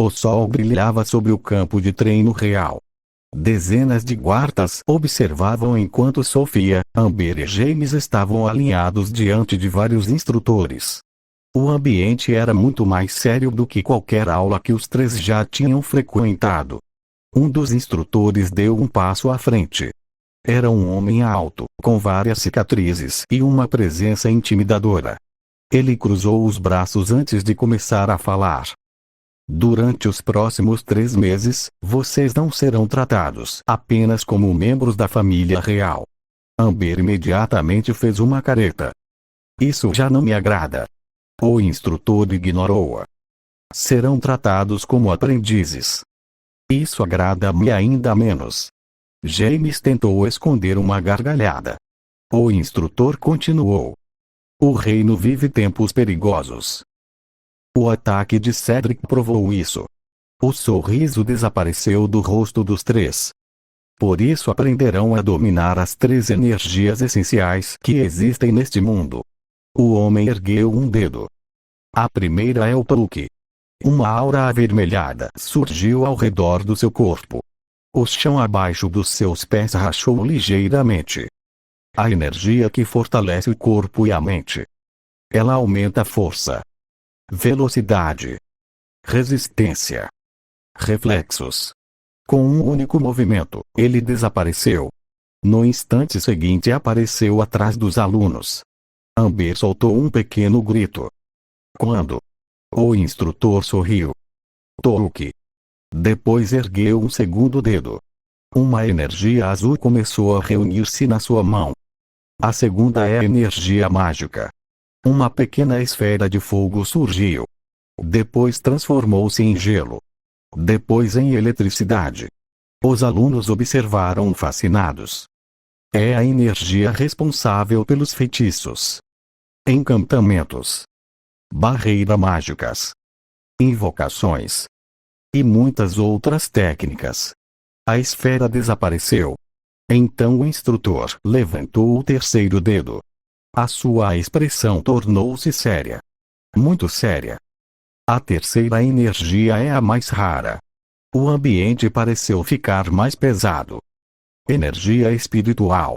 O sol brilhava sobre o campo de treino real. Dezenas de guardas observavam enquanto Sophia, Amber e James estavam alinhados diante de vários instrutores. O ambiente era muito mais sério do que qualquer aula que os três já tinham frequentado. Um dos instrutores deu um passo à frente. Era um homem alto, com várias cicatrizes e uma presença intimidadora. Ele cruzou os braços antes de começar a falar. Durante os próximos 3 meses, vocês não serão tratados apenas como membros da família real. Amber imediatamente fez uma careta. Isso já não me agrada. O instrutor ignorou-a. Serão tratados como aprendizes. Isso agrada-me ainda menos. James tentou esconder uma gargalhada. O instrutor continuou. O reino vive tempos perigosos. O ataque de Cedric provou isso. O sorriso desapareceu do rosto dos três. Por isso aprenderão a dominar as 3 energias essenciais que existem neste mundo. O homem ergueu um dedo. A primeira é o Pulque. Uma aura avermelhada surgiu ao redor do seu corpo. O chão abaixo dos seus pés rachou ligeiramente. A energia que fortalece o corpo e a mente. Ela aumenta a força, velocidade, resistência, reflexos. Com um único movimento, ele desapareceu. No instante seguinte apareceu atrás dos alunos. Amber soltou um pequeno grito. Quando? O instrutor sorriu. Tolkien. Depois ergueu um segundo dedo. Uma energia azul começou a reunir-se na sua mão. A segunda é energia mágica. Uma pequena esfera de fogo surgiu. Depois transformou-se em gelo. Depois em eletricidade. Os alunos observaram fascinados. É a energia responsável pelos feitiços, encantamentos, barreiras mágicas, invocações e muitas outras técnicas. A esfera desapareceu. Então o instrutor levantou o terceiro dedo. A sua expressão tornou-se séria. Muito séria. A terceira energia é a mais rara. O ambiente pareceu ficar mais pesado. Energia espiritual.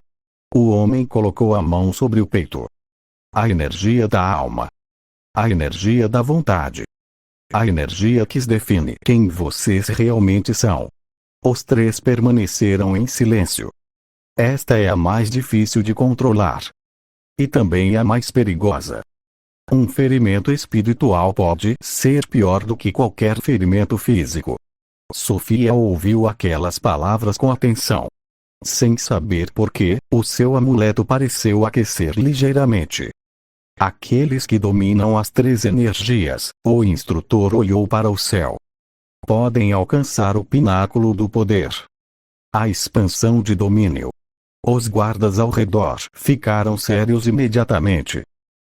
O homem colocou a mão sobre o peito. A energia da alma. A energia da vontade. A energia que define quem vocês realmente são. Os três permaneceram em silêncio. Esta é a mais difícil de controlar. E também a mais perigosa. Um ferimento espiritual pode ser pior do que qualquer ferimento físico. Sophia ouviu aquelas palavras com atenção. Sem saber por quê, o seu amuleto pareceu aquecer ligeiramente. Aqueles que dominam as 3 energias, o instrutor olhou para o céu. Podem alcançar o pináculo do poder. A expansão de domínio. Os guardas ao redor ficaram sérios imediatamente.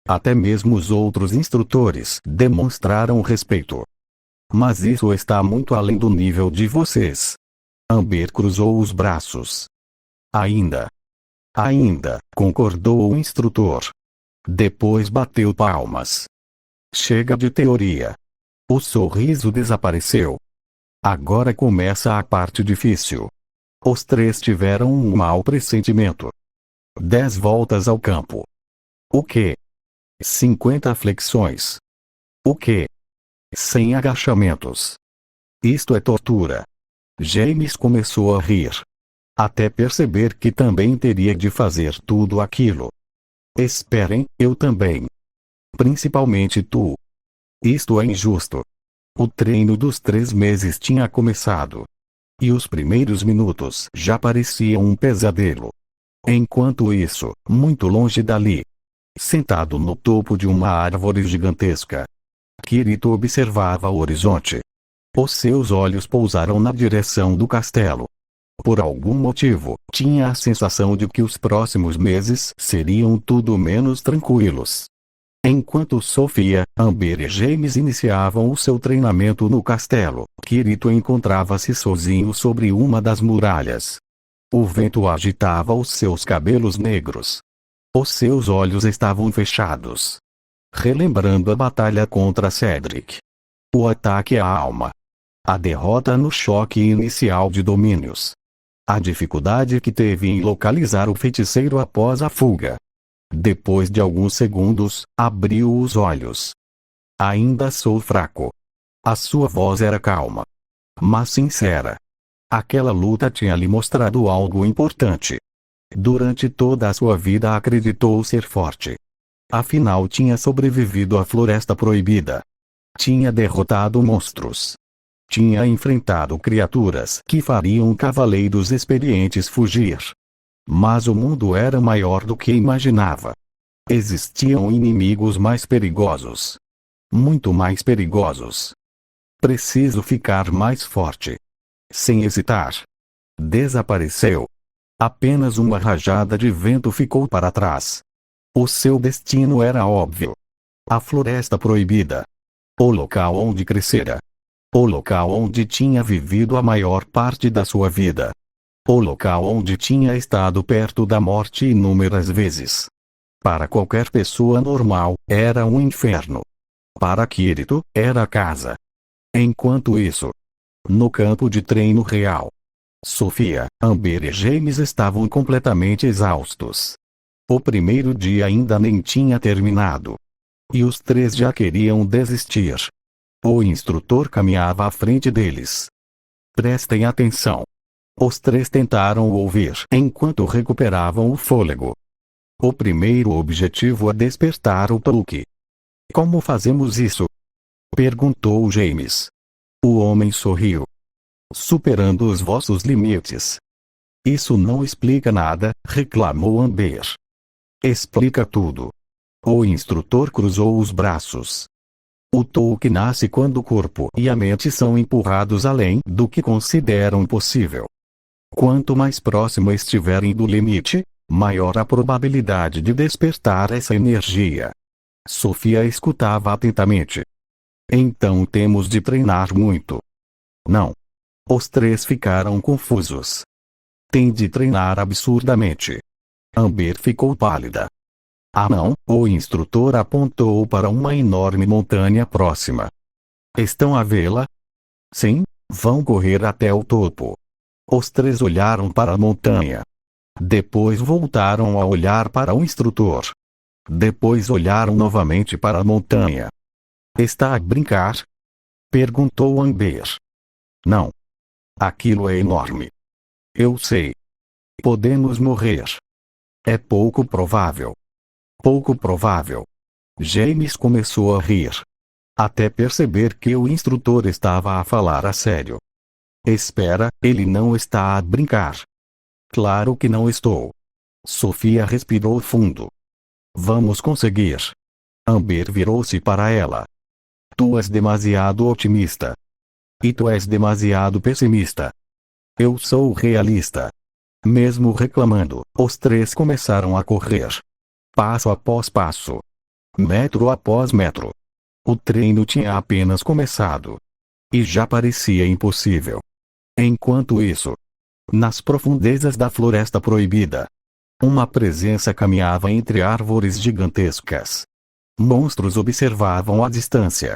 Até mesmo os outros instrutores demonstraram respeito. Mas isso está muito além do nível de vocês. Amber cruzou os braços. Ainda, concordou o instrutor. Depois bateu palmas. Chega de teoria. O sorriso desapareceu. Agora começa a parte difícil. Os três tiveram um mau pressentimento. 10 voltas ao campo. O quê? 50 flexões. O quê? 100 agachamentos. Isto é tortura. James começou a rir. Até perceber que também teria de fazer tudo aquilo. Esperem, eu também. Principalmente tu. Isto é injusto. O treino dos 3 meses tinha começado. E os primeiros minutos já pareciam um pesadelo. Enquanto isso, muito longe dali, sentado no topo de uma árvore gigantesca, Kirito observava o horizonte. Os seus olhos pousaram na direção do castelo. Por algum motivo, tinha a sensação de que os próximos meses seriam tudo menos tranquilos. Enquanto Sophia, Amber e James iniciavam o seu treinamento no castelo, Kirito encontrava-se sozinho sobre uma das muralhas. O vento agitava os seus cabelos negros. Os seus olhos estavam fechados, relembrando a batalha contra Cedric. O ataque à alma. A derrota no choque inicial de domínios. A dificuldade que teve em localizar o feiticeiro após a fuga. Depois de alguns segundos, abriu os olhos. Ainda sou fraco. A sua voz era calma, mas sincera. Aquela luta tinha lhe mostrado algo importante. Durante toda a sua vida acreditou ser forte. Afinal tinha sobrevivido à Floresta Proibida. Tinha derrotado monstros. Tinha enfrentado criaturas que fariam cavaleiros experientes fugir. Mas o mundo era maior do que imaginava. Existiam inimigos mais perigosos. Muito mais perigosos. Preciso ficar mais forte. Sem hesitar. Desapareceu. Apenas uma rajada de vento ficou para trás. O seu destino era óbvio. A Floresta Proibida. O local onde crescera. O local onde tinha vivido a maior parte da sua vida. O local onde tinha estado perto da morte inúmeras vezes. Para qualquer pessoa normal, era um inferno. Para Kirito, era a casa. Enquanto isso, no campo de treino real, Sofia, Amber e James estavam completamente exaustos. O primeiro dia ainda nem tinha terminado. E os três já queriam desistir. O instrutor caminhava à frente deles. Prestem atenção. Os três tentaram ouvir enquanto recuperavam o fôlego. O primeiro objetivo é despertar o Touki. Como fazemos isso? Perguntou James. O homem sorriu. Superando os vossos limites. Isso não explica nada, reclamou Amber. Explica tudo. O instrutor cruzou os braços. O Touki nasce quando o corpo e a mente são empurrados além do que consideram possível. Quanto mais próximo estiverem do limite, maior a probabilidade de despertar essa energia. Sofia escutava atentamente. Então temos de treinar muito. Não. Os três ficaram confusos. Tem de treinar absurdamente. Amber ficou pálida. Ah não, o instrutor apontou para uma enorme montanha próxima. Estão a vê-la? Sim, vão correr até o topo. Os três olharam para a montanha. Depois voltaram a olhar para o instrutor. Depois olharam novamente para a montanha. Está a brincar? Perguntou Amber. Não. Aquilo é enorme. Eu sei. Podemos morrer. É pouco provável. Pouco provável. James começou a rir. Até perceber que o instrutor estava a falar a sério. Espera, ele não está a brincar. Claro que não estou. Sofia respirou fundo. Vamos conseguir. Amber virou-se para ela. Tu és demasiado otimista. E tu és demasiado pessimista. Eu sou realista. Mesmo reclamando, os três começaram a correr. Passo após passo. Metro após metro. O treino tinha apenas começado. E já parecia impossível. Enquanto isso, nas profundezas da Floresta Proibida, uma presença caminhava entre árvores gigantescas. Monstros observavam à distância.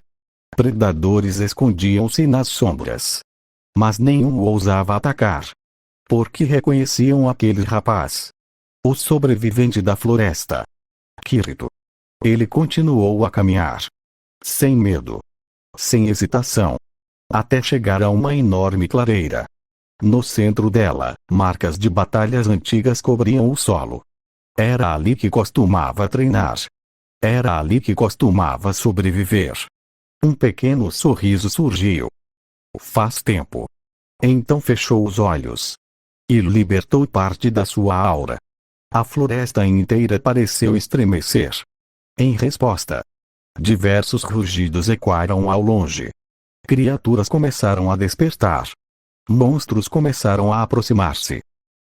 Predadores escondiam-se nas sombras. Mas nenhum ousava atacar. Porque reconheciam aquele rapaz. O sobrevivente da floresta. Kirito. Ele continuou a caminhar. Sem medo. Sem hesitação. Até chegar a uma enorme clareira. No centro dela, marcas de batalhas antigas cobriam o solo. Era ali que costumava treinar. Era ali que costumava sobreviver. Um pequeno sorriso surgiu. Faz tempo. Então fechou os olhos. E libertou parte da sua aura. A floresta inteira pareceu estremecer. Em resposta, diversos rugidos ecoaram ao longe. Criaturas começaram a despertar. Monstros começaram a aproximar-se.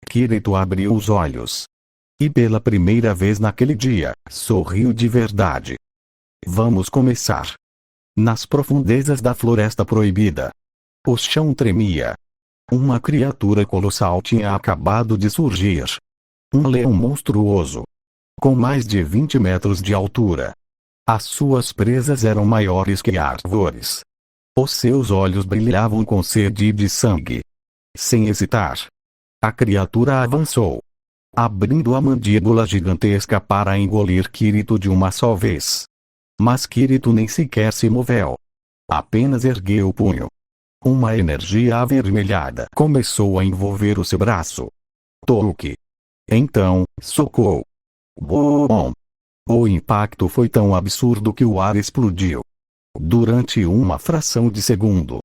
Kirito abriu os olhos. E pela primeira vez naquele dia, sorriu de verdade. Vamos começar. Nas profundezas da Floresta Proibida, o chão tremia. Uma criatura colossal tinha acabado de surgir. Um leão monstruoso. Com mais de 20 metros de altura. As suas presas eram maiores que árvores. Os seus olhos brilhavam com sede de sangue. Sem hesitar, a criatura avançou, abrindo a mandíbula gigantesca para engolir Kirito de uma só vez. Mas Kirito nem sequer se moveu. Apenas ergueu o punho. Uma energia avermelhada começou a envolver o seu braço. Toque. Então, socou. Bom! O impacto foi tão absurdo que o ar explodiu. Durante uma fração de segundo,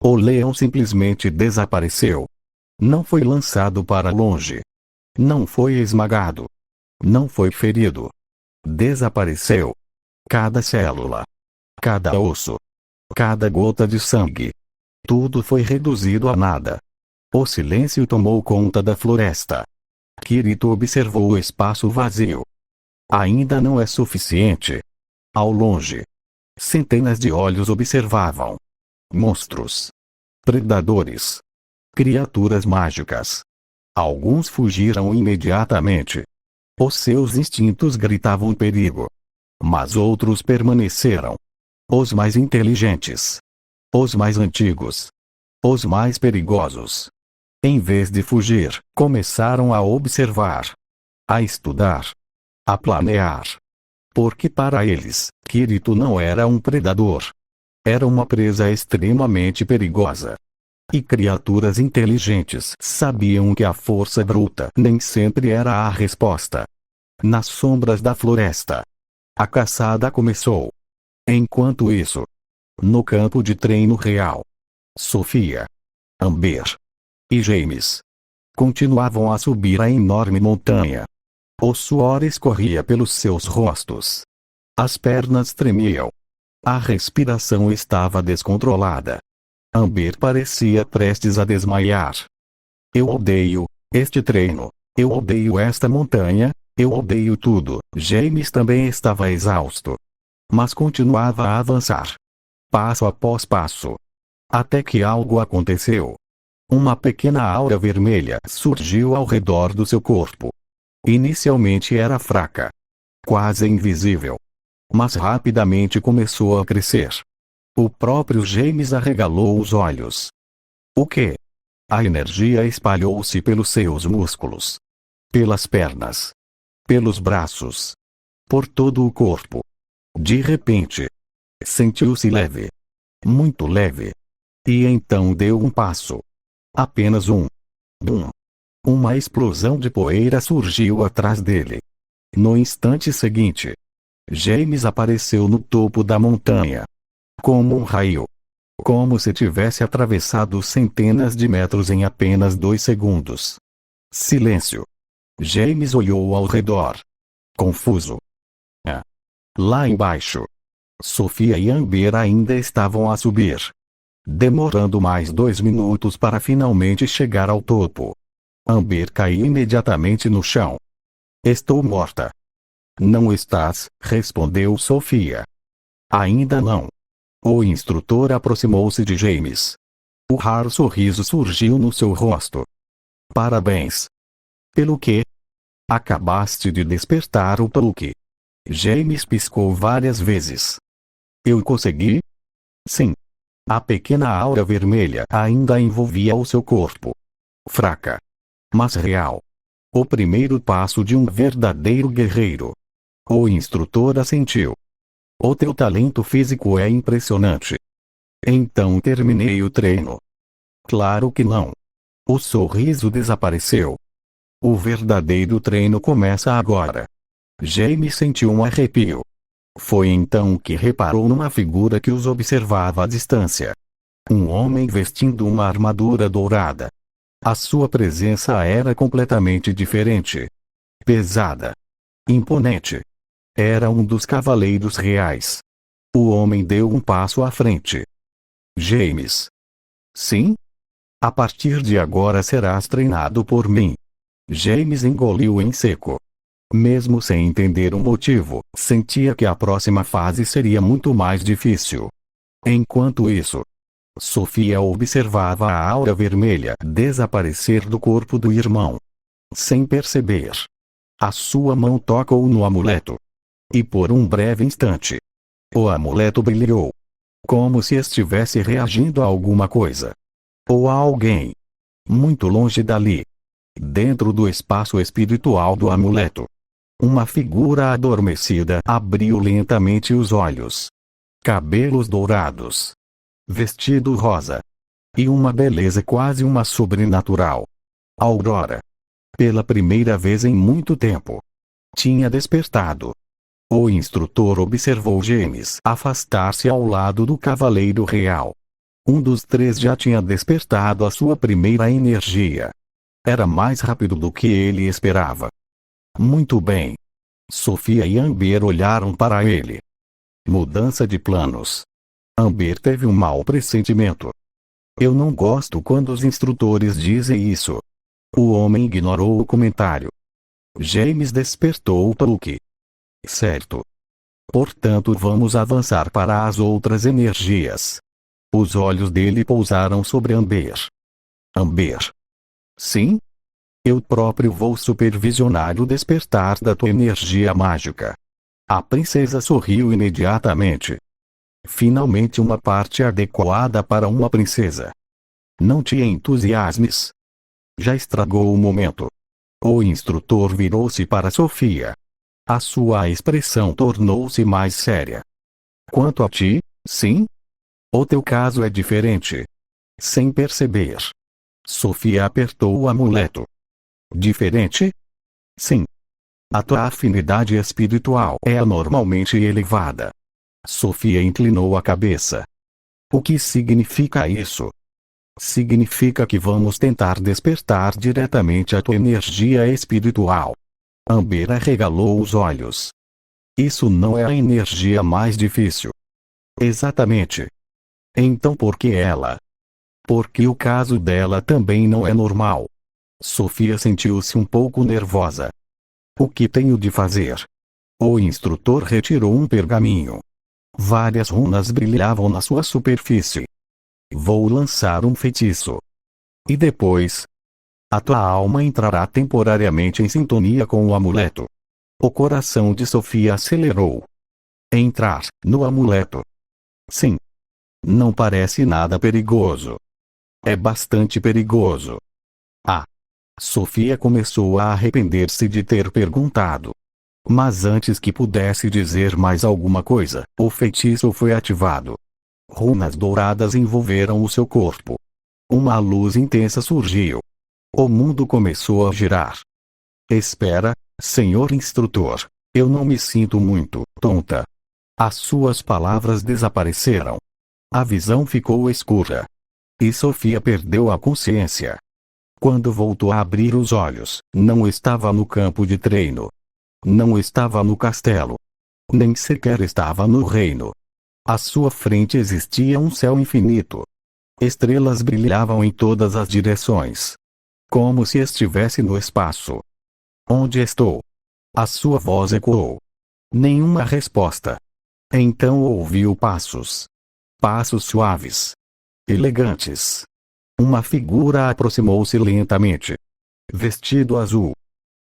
o leão simplesmente desapareceu. Não foi lançado para longe. Não foi esmagado. Não foi ferido. Desapareceu. Cada célula, cada osso, cada gota de sangue. Tudo foi reduzido a nada. O silêncio tomou conta da floresta. Kirito observou o espaço vazio. Ainda não é suficiente. Ao longe, centenas de olhos observavam. Monstros, predadores, criaturas mágicas. Alguns fugiram imediatamente. Os seus instintos gritavam perigo. Mas outros permaneceram. Os mais inteligentes, os mais antigos, os mais perigosos. Em vez de fugir, começaram a observar, a estudar, a planear. Porque para eles, Kirito não era um predador. Era uma presa extremamente perigosa. E criaturas inteligentes sabiam que a força bruta nem sempre era a resposta. Nas sombras da floresta, a caçada começou. Enquanto isso, no campo de treino real, Sofia, Amber e James continuavam a subir a enorme montanha. O suor escorria pelos seus rostos. As pernas tremiam. A respiração estava descontrolada. Amber parecia prestes a desmaiar. Eu odeio este treino. Eu odeio esta montanha. Eu odeio tudo. James também estava exausto. Mas continuava a avançar. Passo após passo. Até que algo aconteceu. Uma pequena aura vermelha surgiu ao redor do seu corpo. Inicialmente era fraca. Quase invisível. Mas rapidamente começou a crescer. O próprio James arregalou os olhos. O quê? A energia espalhou-se pelos seus músculos. Pelas pernas. Pelos braços. Por todo o corpo. De repente, sentiu-se leve. Muito leve. E então deu um passo. Apenas um. Bum. Uma explosão de poeira surgiu atrás dele. No instante seguinte, James apareceu no topo da montanha. Como um raio. Como se tivesse atravessado centenas de metros em apenas 2 segundos. Silêncio. James olhou ao redor. Confuso. Lá embaixo, Sofia e Amber ainda estavam a subir. Demorando mais 2 minutos para finalmente chegar ao topo. Amber caiu imediatamente no chão. Estou morta. Não estás, respondeu Sofia. Ainda não. O instrutor aproximou-se de James. O raro sorriso surgiu no seu rosto. Parabéns. Pelo quê? Acabaste de despertar o Tolkien. James piscou várias vezes. Eu consegui? Sim. A pequena aura vermelha ainda envolvia o seu corpo. Fraca. Mas real. O primeiro passo de um verdadeiro guerreiro. O instrutor assentiu. O teu talento físico é impressionante. Então terminei o treino. Claro que não. O sorriso desapareceu. O verdadeiro treino começa agora. James sentiu um arrepio. Foi então que reparou numa figura que os observava à distância. Um homem vestindo uma armadura dourada. A sua presença era completamente diferente. Pesada. Imponente. Era um dos cavaleiros reais. O homem deu um passo à frente. James. Sim? A partir de agora serás treinado por mim. James engoliu em seco. Mesmo sem entender o motivo, sentia que a próxima fase seria muito mais difícil. Enquanto isso, Sofia observava a aura vermelha desaparecer do corpo do irmão. Sem perceber, a sua mão tocou no amuleto. E por um breve instante, o amuleto brilhou. como se estivesse reagindo a alguma coisa. Ou a alguém. Muito longe dali. Dentro do espaço espiritual do amuleto. Uma figura adormecida abriu lentamente os olhos. Cabelos dourados. Vestido rosa. E uma beleza quase uma sobrenatural. Aurora. Pela primeira vez em muito tempo. Tinha despertado. O instrutor observou James afastar-se ao lado do Cavaleiro Real. Um dos três já tinha despertado a sua primeira energia. Era mais rápido do que ele esperava. Muito bem. Sophia e Amber olharam para ele. Mudança de planos. Amber teve um mau pressentimento. Eu não gosto quando os instrutores dizem isso. O homem ignorou o comentário. James despertou Luke. Certo. Portanto, vamos avançar para as outras energias. Os olhos dele pousaram sobre Amber. Amber. Sim? Eu próprio vou supervisionar o despertar da tua energia mágica. A princesa sorriu imediatamente. Finalmente uma parte adequada para uma princesa. Não te entusiasmes. Já estragou o momento. O instrutor virou-se para Sophia. A sua expressão tornou-se mais séria. Quanto a ti, sim? O teu caso é diferente. Sem perceber. Sophia apertou o amuleto. Diferente? Sim. A tua afinidade espiritual é anormalmente elevada. Sophia inclinou a cabeça. O que significa isso? Significa que vamos tentar despertar diretamente a tua energia espiritual. Amber arregalou os olhos. Isso não é a energia mais difícil. Exatamente. Então por que ela? Porque o caso dela também não é normal. Sophia sentiu-se um pouco nervosa. O que tenho de fazer? O instrutor retirou um pergaminho. Várias runas brilhavam na sua superfície. Vou lançar um feitiço. E depois? A tua alma entrará temporariamente em sintonia com o amuleto. O coração de Sophia acelerou. Entrar no amuleto. Sim. Não parece nada perigoso. É bastante perigoso. Ah. Sophia começou a arrepender-se de ter perguntado. Mas antes que pudesse dizer mais alguma coisa, o feitiço foi ativado. Runas douradas envolveram o seu corpo. Uma luz intensa surgiu. O mundo começou a girar. Espera, senhor instrutor. Eu não me sinto muito tonta. As suas palavras desapareceram. A visão ficou escura. E Sophia perdeu a consciência. Quando voltou a abrir os olhos, não estava no campo de treino. Não estava no castelo. Nem sequer estava no reino. À sua frente existia um céu infinito. Estrelas brilhavam em todas as direções. Como se estivesse no espaço. Onde estou? A sua voz ecoou. Nenhuma resposta. Então ouviu passos. Passos suaves. Elegantes. Uma figura aproximou-se lentamente. Vestido azul.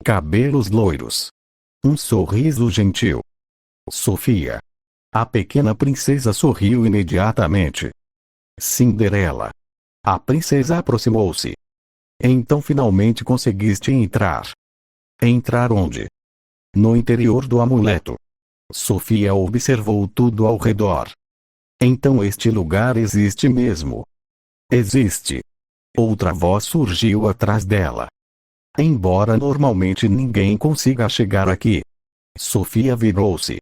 Cabelos loiros. Um sorriso gentil. Sophia. A pequena princesa sorriu imediatamente. Cinderela. A princesa aproximou-se. Então finalmente conseguiste entrar. Entrar onde? No interior do amuleto. Sophia observou tudo ao redor. Então este lugar existe mesmo. Existe. Outra voz surgiu atrás dela. Embora normalmente ninguém consiga chegar aqui. Sophia virou-se.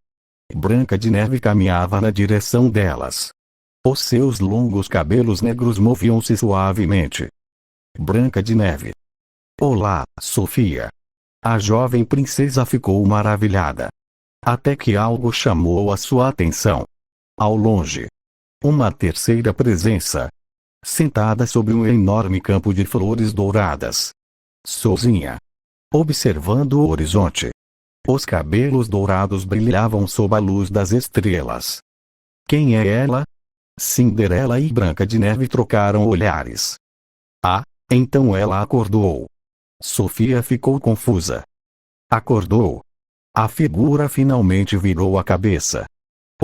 Branca de Neve caminhava na direção delas. Os seus longos cabelos negros moviam-se suavemente. Branca de Neve. Olá, Sophia. A jovem princesa ficou maravilhada. Até que algo chamou a sua atenção. Ao longe. Uma terceira presença. Sentada sobre um enorme campo de flores douradas. Sozinha. Observando o horizonte. Os cabelos dourados brilhavam sob a luz das estrelas. Quem é ela? Cinderela e Branca de Neve trocaram olhares. Ah, então ela acordou. Sophia ficou confusa. Acordou. A figura finalmente virou a cabeça.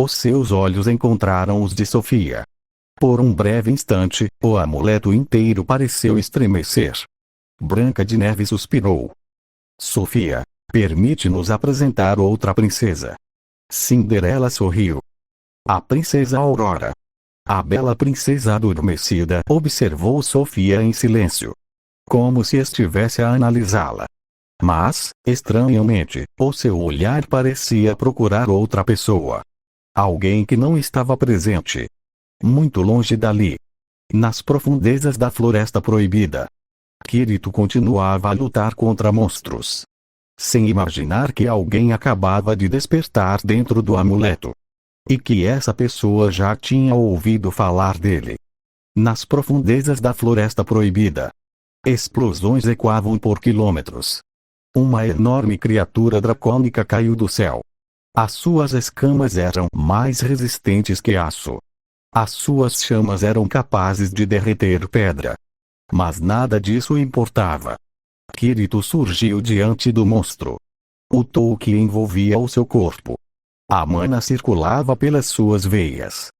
Os seus olhos encontraram os de Sofia. Por um breve instante, o amuleto inteiro pareceu estremecer. Branca de Neve suspirou. Sofia, permite-nos apresentar outra princesa. Cinderela sorriu. A princesa Aurora. A bela princesa adormecida observou Sofia em silêncio, como se estivesse a analisá-la. Mas, estranhamente, o seu olhar parecia procurar outra pessoa. Alguém que não estava presente. Muito longe dali. Nas profundezas da Floresta Proibida. Kirito continuava a lutar contra monstros. Sem imaginar que alguém acabava de despertar dentro do amuleto. E que essa pessoa já tinha ouvido falar dele. Nas profundezas da Floresta Proibida. Explosões ecoavam por quilômetros. Uma enorme criatura dracônica caiu do céu. As suas escamas eram mais resistentes que aço. As suas chamas eram capazes de derreter pedra. Mas nada disso importava. Kirito surgiu diante do monstro. O Touki envolvia o seu corpo. A mana circulava pelas suas veias.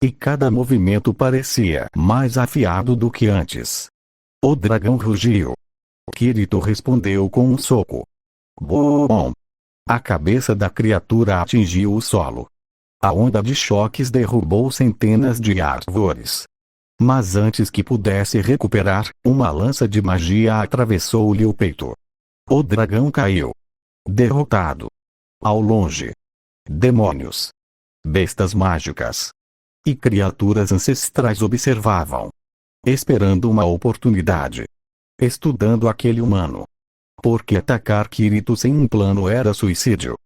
E cada movimento parecia mais afiado do que antes. O dragão rugiu. Kirito respondeu com um soco. Bom! A cabeça da criatura atingiu o solo. A onda de choques derrubou centenas de árvores. Mas antes que pudesse recuperar, uma lança de magia atravessou-lhe o peito. O dragão caiu. Derrotado. Ao longe. Demônios. Bestas mágicas. E criaturas ancestrais observavam. Esperando uma oportunidade. Estudando aquele humano. Porque atacar Kirito sem um plano era suicídio.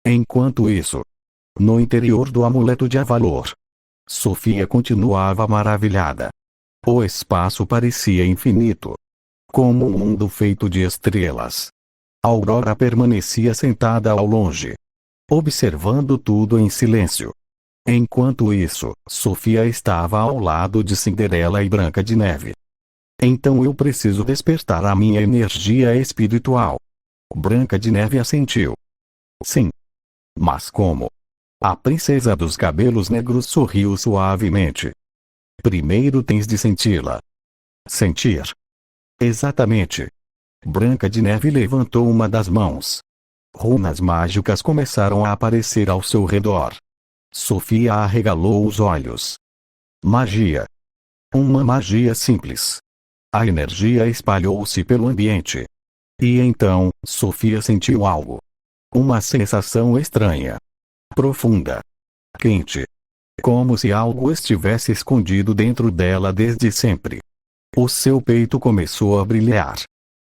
Enquanto isso, no interior do amuleto de Avalor, Sofia continuava maravilhada. O espaço parecia infinito. Como um mundo feito de estrelas. Aurora permanecia sentada ao longe. Observando tudo em silêncio. Enquanto isso, Sofia estava ao lado de Cinderela e Branca de Neve. Então eu preciso despertar a minha energia espiritual. Branca de Neve assentiu. Sim. Mas como? A princesa dos cabelos negros sorriu suavemente. Primeiro tens de senti-la. Sentir. Exatamente. Branca de Neve levantou uma das mãos. Runas mágicas começaram a aparecer ao seu redor. Sofia arregalou os olhos. Magia. Uma magia simples. A energia espalhou-se pelo ambiente. E então, Sofia sentiu algo. Uma sensação estranha. Profunda. Quente. Como se algo estivesse escondido dentro dela desde sempre. O seu peito começou a brilhar.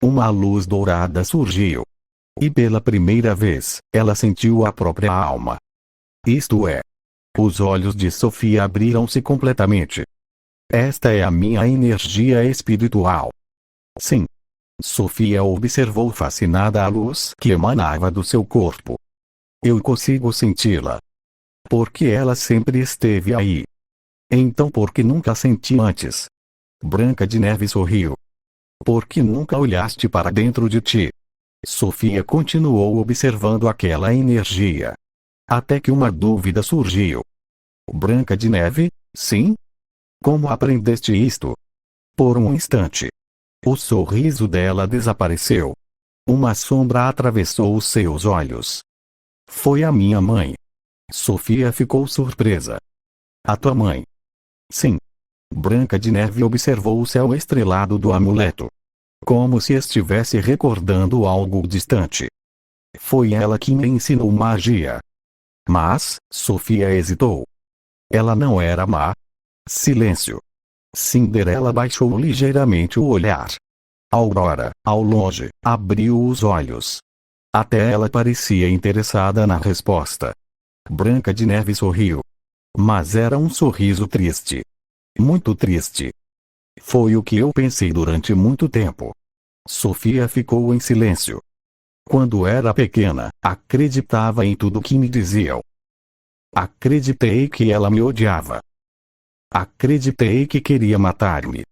Uma luz dourada surgiu. E pela primeira vez, ela sentiu a própria alma. Isto é. Os olhos de Sofia abriram-se completamente. Esta é a minha energia espiritual. Sim. Sofia observou fascinada a luz que emanava do seu corpo. Eu consigo senti-la. Porque ela sempre esteve aí. Então por que nunca senti antes? Branca de Neve sorriu. Porque nunca olhaste para dentro de ti? Sofia continuou observando aquela energia. Até que uma dúvida surgiu. Branca de Neve, sim? Como aprendeste isto? Por um instante. O sorriso dela desapareceu. Uma sombra atravessou os seus olhos. Foi a minha mãe. Sofia ficou surpresa. A tua mãe? Sim. Branca de Neve observou o céu estrelado do amuleto. Como se estivesse recordando algo distante. Foi ela que me ensinou magia. Mas, Sofia hesitou. Ela não era má. Silêncio. Cinderela baixou ligeiramente o olhar. Aurora, ao longe, abriu os olhos. Até ela parecia interessada na resposta. Branca de Neve sorriu. Mas era um sorriso triste. Muito triste. Foi o que eu pensei durante muito tempo. Sofia ficou em silêncio. Quando era pequena, acreditava em tudo que me diziam. Acreditei que ela me odiava. Acreditei que queria matar-me.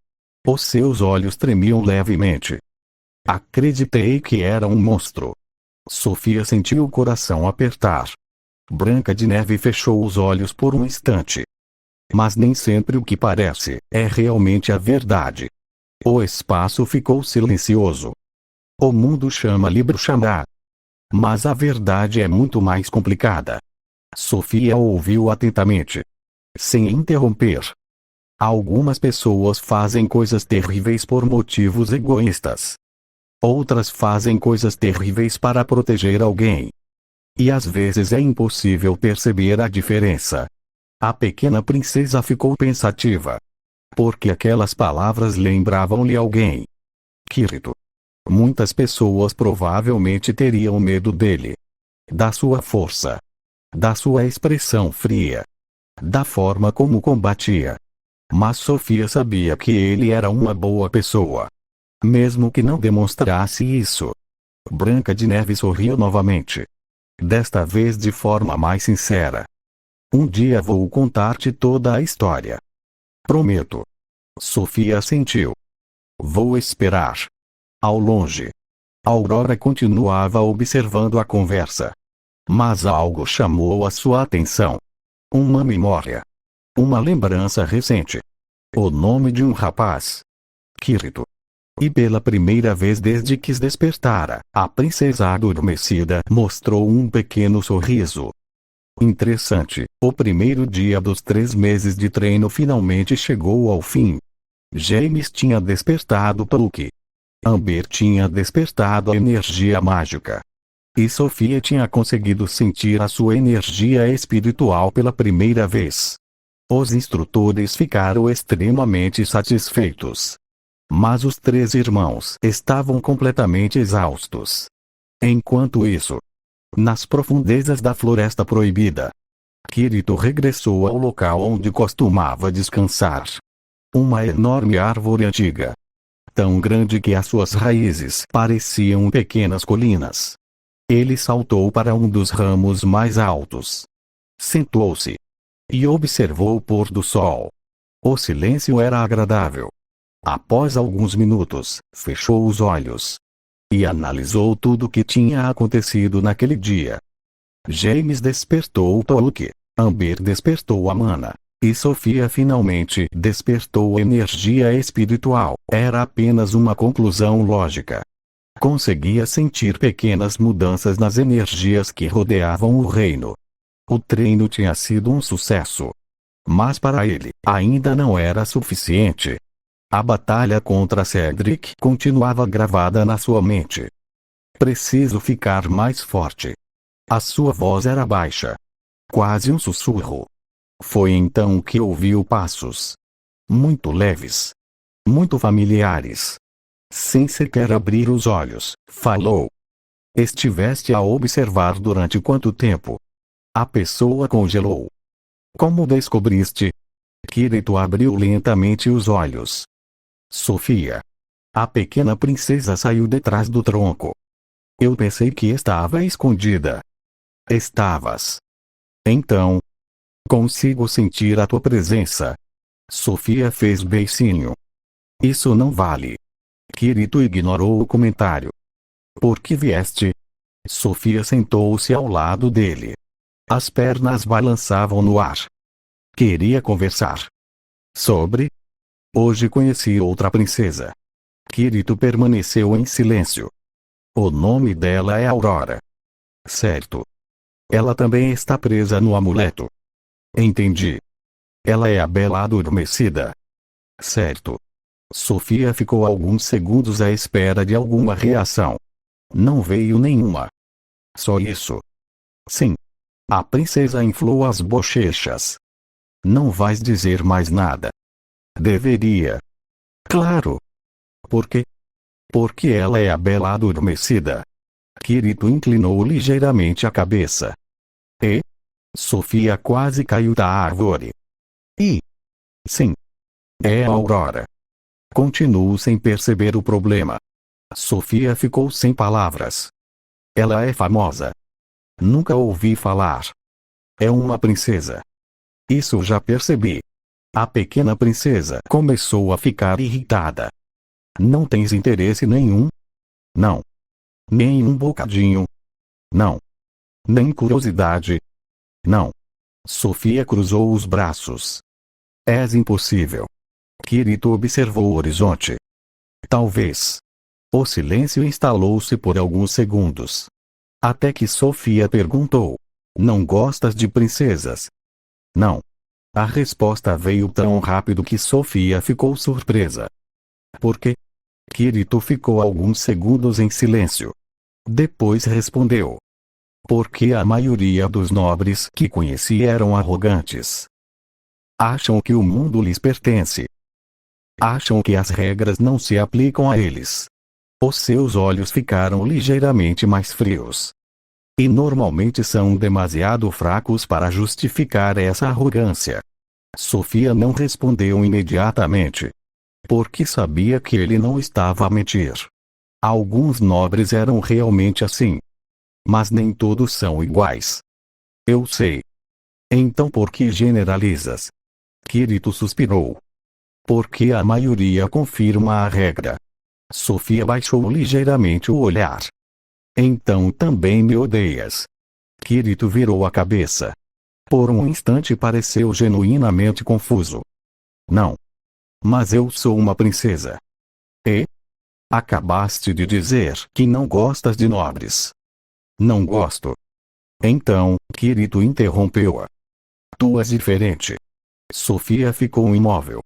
Os seus olhos tremiam levemente. Acreditei que era um monstro. Sofia sentiu o coração apertar. Branca de Neve fechou os olhos por um instante. Mas nem sempre o que parece é realmente a verdade. O espaço ficou silencioso. O mundo chama-lhe bruxaria. Mas a verdade é muito mais complicada. Sofia ouviu atentamente, sem interromper. Algumas pessoas fazem coisas terríveis por motivos egoístas. Outras fazem coisas terríveis para proteger alguém. E às vezes é impossível perceber a diferença. A pequena princesa ficou pensativa. Porque aquelas palavras lembravam-lhe alguém. Kirito. Muitas pessoas provavelmente teriam medo dele. Da sua força. Da sua expressão fria. Da forma como combatia. Mas Sofia sabia que ele era uma boa pessoa. Mesmo que não demonstrasse isso. Branca de Neve sorriu novamente. Desta vez de forma mais sincera. Um dia vou contar-te toda a história. Prometo. Sofia assentiu. Vou esperar. Ao longe. Aurora continuava observando a conversa. Mas algo chamou a sua atenção. Uma memória. Uma lembrança recente. O nome de um rapaz. Kirito. E pela primeira vez desde que se despertara, a princesa adormecida mostrou um pequeno sorriso. Interessante, o primeiro dia dos 3 meses de treino finalmente chegou ao fim. James tinha despertado Puck. Amber tinha despertado a energia mágica. E Sofia tinha conseguido sentir a sua energia espiritual pela primeira vez. Os instrutores ficaram extremamente satisfeitos. Mas os 3 irmãos estavam completamente exaustos. Enquanto isso, nas profundezas da Floresta Proibida, Kirito regressou ao local onde costumava descansar. Uma enorme árvore antiga. Tão grande que as suas raízes pareciam pequenas colinas. Ele saltou para um dos ramos mais altos. Sentou-se. E observou o pôr do sol. O silêncio era agradável. Após alguns minutos, fechou os olhos. E analisou tudo o que tinha acontecido naquele dia. James despertou Puck. Amber despertou a mana. E Sofia finalmente despertou energia espiritual. Era apenas uma conclusão lógica. Conseguia sentir pequenas mudanças nas energias que rodeavam o reino. O treino tinha sido um sucesso. Mas para ele, ainda não era suficiente. A batalha contra Cedric continuava gravada na sua mente. Preciso ficar mais forte. A sua voz era baixa. Quase um sussurro. Foi então que ouviu passos. Muito leves. Muito familiares. Sem sequer abrir os olhos, falou. Estiveste a observar durante quanto tempo? A pessoa congelou. Como descobriste? Kirito abriu lentamente os olhos. Sofia. A pequena princesa saiu detrás do tronco. Eu pensei que estava escondida. Estavas. Então. Consigo sentir a tua presença. Sofia fez beicinho. Isso não vale. Kirito ignorou o comentário. Por que vieste? Sofia sentou-se ao lado dele. As pernas balançavam no ar. Queria conversar. Sobre? Hoje conheci outra princesa. Kirito permaneceu em silêncio. O nome dela é Aurora. Certo. Ela também está presa no amuleto. Entendi. Ela é a Bela Adormecida. Certo. Sofia ficou alguns segundos à espera de alguma reação. Não veio nenhuma. Só isso. Sim. A princesa inflou as bochechas. Não vais dizer mais nada. Deveria. Claro. Por quê? Porque ela é a Bela Adormecida. Kirito inclinou ligeiramente a cabeça. E? Sofia quase caiu da árvore. E? Sim. É a Aurora. Continuo sem perceber o problema. Sofia ficou sem palavras. Ela é famosa. Nunca ouvi falar. É uma princesa. Isso já percebi. A pequena princesa começou a ficar irritada. Não tens interesse nenhum? Não. Nem um bocadinho? Não. Nem curiosidade? Não. Sofia cruzou os braços. És impossível. Kirito observou o horizonte. Talvez. O silêncio instalou-se por alguns segundos. Até que Sofia perguntou: não gostas de princesas? Não. A resposta veio tão rápido que Sofia ficou surpresa. Por quê? Kirito ficou alguns segundos em silêncio. Depois respondeu: porque a maioria dos nobres que conheci eram arrogantes. Acham que o mundo lhes pertence. Acham que as regras não se aplicam a eles. Os seus olhos ficaram ligeiramente mais frios. E normalmente são demasiado fracos para justificar essa arrogância. Sofia não respondeu imediatamente. Porque sabia que ele não estava a mentir. Alguns nobres eram realmente assim. Mas nem todos são iguais. Eu sei. Então por que generalizas? Kirito suspirou. Porque a maioria confirma a regra. Sofia baixou ligeiramente o olhar. Então também me odeias. Kirito virou a cabeça. Por um instante pareceu genuinamente confuso. Não. Mas eu sou uma princesa. E? Acabaste de dizer que não gostas de nobres. Não gosto. Então, Kirito interrompeu-a. Tu és diferente. Sofia ficou imóvel.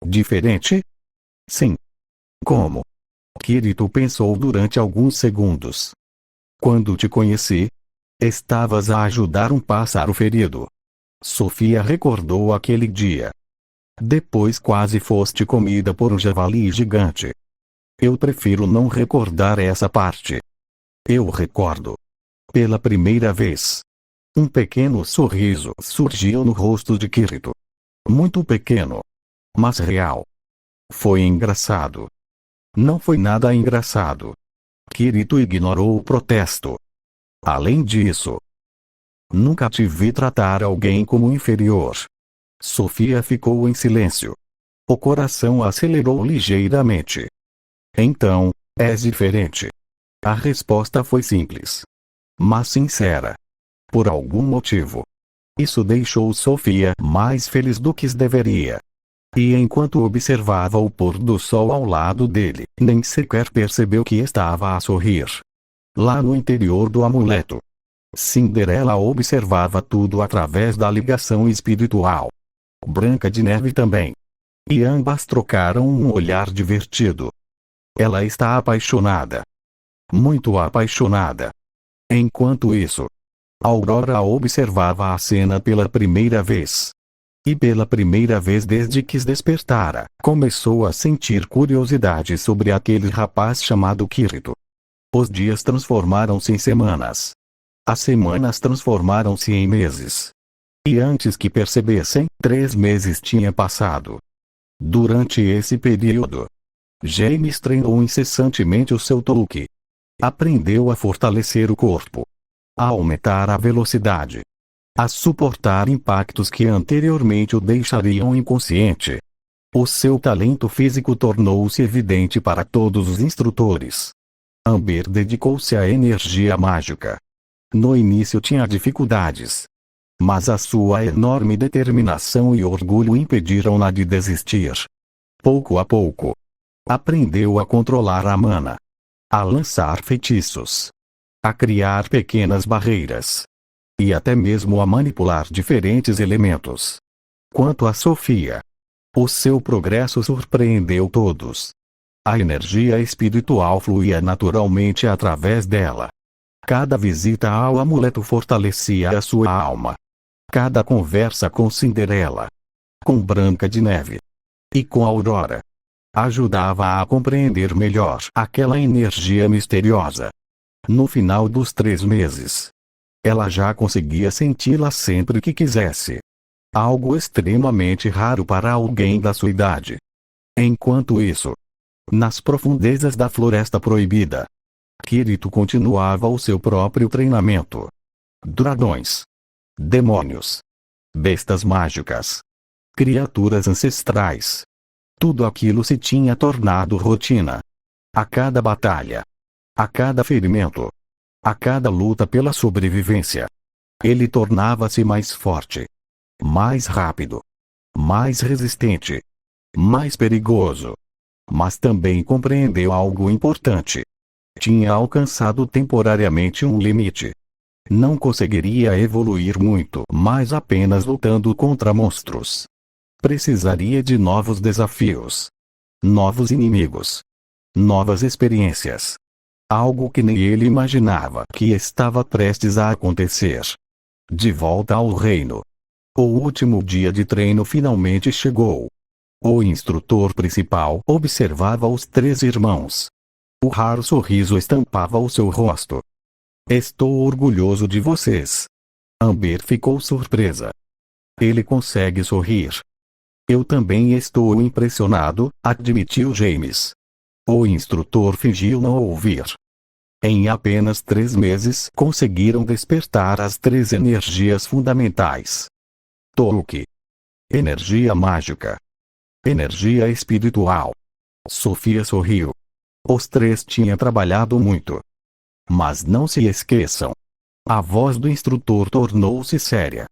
Diferente? Sim. Como? Kirito pensou durante alguns segundos. Quando te conheci, estavas a ajudar um pássaro ferido. Sofia recordou aquele dia. Depois quase foste comida por um javali gigante. Eu prefiro não recordar essa parte. Eu recordo. Pela primeira vez. Um pequeno sorriso surgiu no rosto de Kirito. Muito pequeno. Mas real. Foi engraçado. Não foi nada engraçado. Kirito ignorou o protesto. Além disso, nunca te vi tratar alguém como inferior. Sofia ficou em silêncio. O coração acelerou ligeiramente. Então, és diferente. A resposta foi simples. Mas sincera. Por algum motivo. Isso deixou Sofia mais feliz do que deveria. E enquanto observava o pôr do sol ao lado dele, nem sequer percebeu que estava a sorrir. Lá no interior do amuleto, Cinderela observava tudo através da ligação espiritual. Branca de Neve também. E ambas trocaram um olhar divertido. Ela está apaixonada. Muito apaixonada. Enquanto isso, Aurora observava a cena pela primeira vez. E pela primeira vez desde que se despertara, começou a sentir curiosidade sobre aquele rapaz chamado Kirito. Os dias transformaram-se em semanas. As semanas transformaram-se em meses. E antes que percebessem, 3 meses tinha passado. Durante esse período, James treinou incessantemente o seu Tolkien. Aprendeu a fortalecer o corpo. A aumentar a velocidade. A suportar impactos que anteriormente o deixariam inconsciente. O seu talento físico tornou-se evidente para todos os instrutores. Amber dedicou-se à energia mágica. No início tinha dificuldades. Mas a sua enorme determinação e orgulho impediram-na de desistir. Pouco a pouco, aprendeu a controlar a mana. A lançar feitiços. A criar pequenas barreiras. E até mesmo a manipular diferentes elementos. Quanto a Sofia, o seu progresso surpreendeu todos. A energia espiritual fluía naturalmente através dela. Cada visita ao amuleto fortalecia a sua alma. Cada conversa com Cinderela, com Branca de Neve e com Aurora ajudava a compreender melhor aquela energia misteriosa. No final dos 3 meses, ela já conseguia senti-la sempre que quisesse. Algo extremamente raro para alguém da sua idade. Enquanto isso, nas profundezas da Floresta Proibida, Kirito continuava o seu próprio treinamento. Dragões, demônios, bestas mágicas, criaturas ancestrais. Tudo aquilo se tinha tornado rotina. A cada batalha, a cada ferimento, a cada luta pela sobrevivência, Ele tornava-se mais forte, mais rápido, mais resistente, mais perigoso. Mas também compreendeu algo importante. Tinha alcançado temporariamente um limite. Não conseguiria evoluir muito mais apenas lutando contra monstros. Precisaria de novos desafios, novos inimigos, novas experiências. Algo que nem ele imaginava que estava prestes a acontecer. De volta ao reino. O último dia de treino finalmente chegou. O instrutor principal observava os 3 irmãos. O raro sorriso estampava o seu rosto. Estou orgulhoso de vocês. Amber ficou surpresa. Ele consegue sorrir. Eu também estou impressionado, admitiu James. O instrutor fingiu não ouvir. Em apenas 3 meses conseguiram despertar as 3 energias fundamentais. Toque. Energia mágica. Energia espiritual. Sofia sorriu. Os 3 tinham trabalhado muito. Mas não se esqueçam. A voz do instrutor tornou-se séria.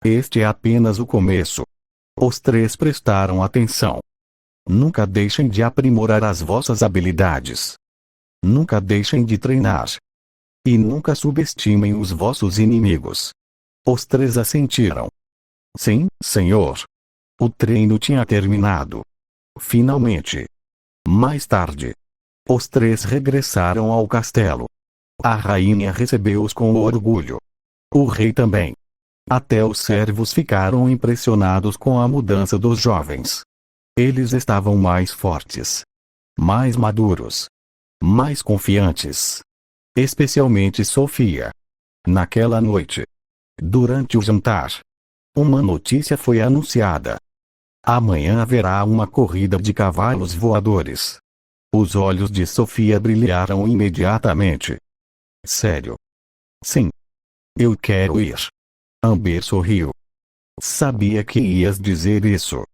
Este é apenas o começo. Os 3 prestaram atenção. Nunca deixem de aprimorar as vossas habilidades. Nunca deixem de treinar. E nunca subestimem os vossos inimigos. Os 3 assentiram. Sim, senhor. O treino tinha terminado. Finalmente. Mais tarde. Os 3 regressaram ao castelo. A rainha recebeu-os com orgulho. O rei também. Até os servos ficaram impressionados com a mudança dos jovens. Eles estavam mais fortes, mais maduros, mais confiantes. Especialmente Sofia. Naquela noite, durante o jantar, uma notícia foi anunciada. Amanhã haverá uma corrida de cavalos voadores. Os olhos de Sofia brilharam imediatamente. Sério? Sim. Eu quero ir. Amber sorriu. Sabia que ias dizer isso.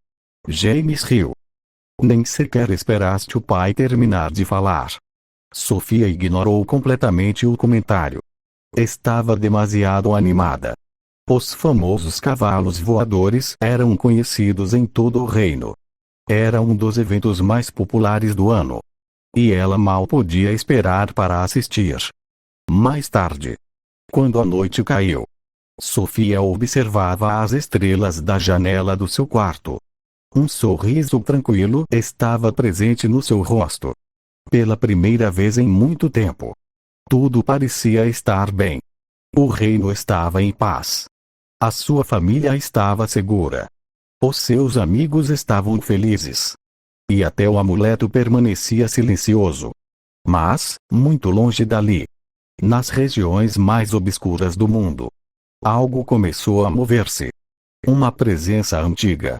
James riu. Nem sequer esperaste o pai terminar de falar. Sofia ignorou completamente o comentário. Estava demasiado animada. Os famosos cavalos voadores eram conhecidos em todo o reino. Era um dos eventos mais populares do ano. E ela mal podia esperar para assistir. Mais tarde, quando a noite caiu, Sofia observava as estrelas da janela do seu quarto. Um sorriso tranquilo estava presente no seu rosto. Pela primeira vez em muito tempo. Tudo parecia estar bem. O reino estava em paz. A sua família estava segura. Os seus amigos estavam felizes. E até o amuleto permanecia silencioso. Mas, muito longe dali, nas regiões mais obscuras do mundo, algo começou a mover-se. Uma presença antiga.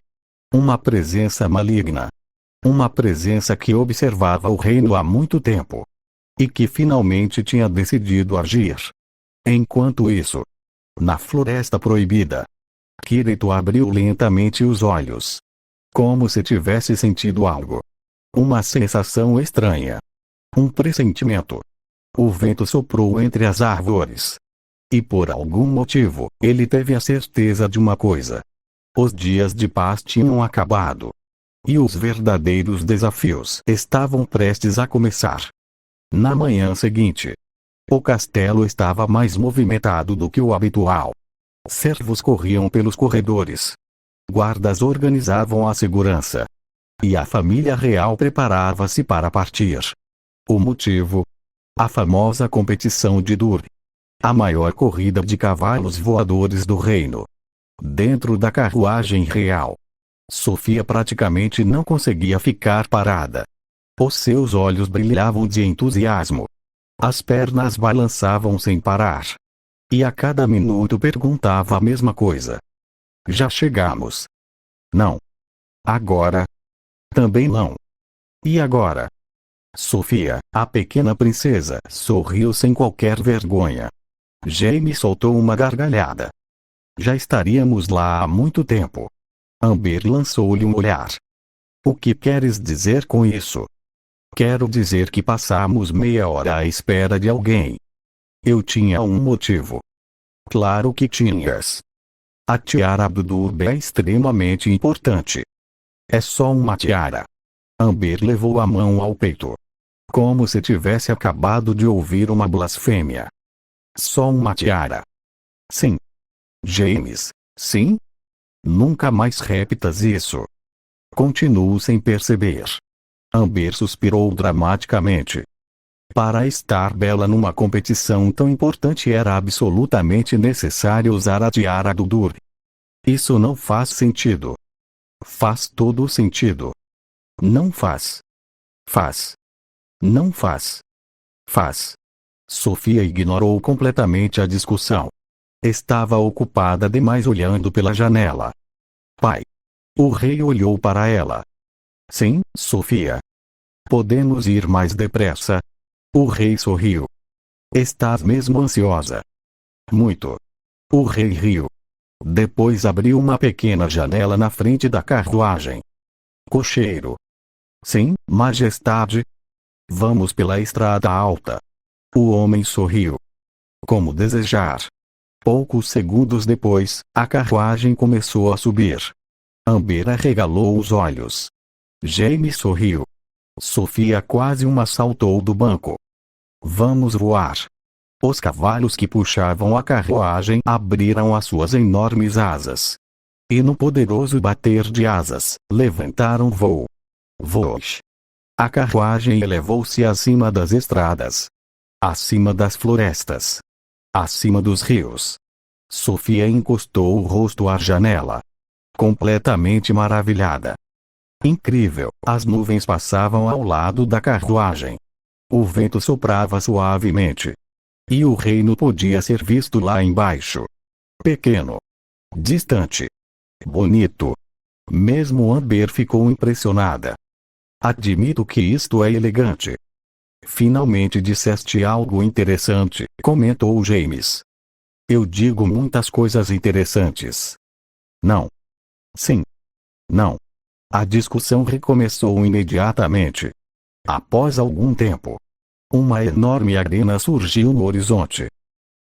Uma presença maligna. Uma presença que observava o reino há muito tempo. E que finalmente tinha decidido agir. Enquanto isso, na Floresta Proibida, Kirito abriu lentamente os olhos. Como se tivesse sentido algo. Uma sensação estranha. Um pressentimento. O vento soprou entre as árvores. E por algum motivo, ele teve a certeza de uma coisa. Os dias de paz tinham acabado. E os verdadeiros desafios estavam prestes a começar. Na manhã seguinte, o castelo estava mais movimentado do que o habitual. Servos corriam pelos corredores. Guardas organizavam a segurança. E a família real preparava-se para partir. O motivo? A famosa competição de Dur. A maior corrida de cavalos voadores do reino. Dentro da carruagem real, Sofia praticamente não conseguia ficar parada. Os seus olhos brilhavam de entusiasmo. As pernas balançavam sem parar. E a cada minuto perguntava a mesma coisa. Já chegamos? Não. Agora? Também não. E agora? Sofia, a pequena princesa, sorriu sem qualquer vergonha. Jaime soltou uma gargalhada. Já estaríamos lá há muito tempo. Amber lançou-lhe um olhar. O que queres dizer com isso? Quero dizer que passamos meia hora à espera de alguém. Eu tinha um motivo. Claro que tinhas. A tiara do Durb é extremamente importante. É só uma tiara. Amber levou a mão ao peito. Como se tivesse acabado de ouvir uma blasfêmia. Só uma tiara. Sim. James, sim? Nunca mais repitas isso. Continuo sem perceber. Amber suspirou dramaticamente. Para estar bela numa competição tão importante era absolutamente necessário usar a tiara do Durb. Isso não faz sentido. Faz todo sentido. Não faz. Faz. Não faz. Faz. Sofia ignorou completamente a discussão. Estava ocupada demais olhando pela janela. Pai. O rei olhou para ela. Sim, Sofia. Podemos ir mais depressa? O rei sorriu. Estás mesmo ansiosa? Muito. O rei riu. Depois abriu uma pequena janela na frente da carruagem. Cocheiro. Sim, majestade. Vamos pela estrada alta. O homem sorriu. Como desejar. Poucos segundos depois, a carruagem começou a subir. Amber arregalou os olhos. Jaime sorriu. Sofia quase uma saltou do banco. Vamos voar. Os cavalos que puxavam a carruagem abriram as suas enormes asas. E no poderoso bater de asas, levantaram voo. Voos. A carruagem elevou-se acima das estradas. Acima das florestas. Acima dos rios. Sofia encostou o rosto à janela. Completamente maravilhada. Incrível, as nuvens passavam ao lado da carruagem. O vento soprava suavemente. E o reino podia ser visto lá embaixo. Pequeno. Distante. Bonito. Mesmo Amber ficou impressionada. Admito que isto é elegante. Finalmente disseste algo interessante, comentou James. Eu digo muitas coisas interessantes. Não. Sim. Não. A discussão recomeçou imediatamente. Após algum tempo, uma enorme arena surgiu no horizonte.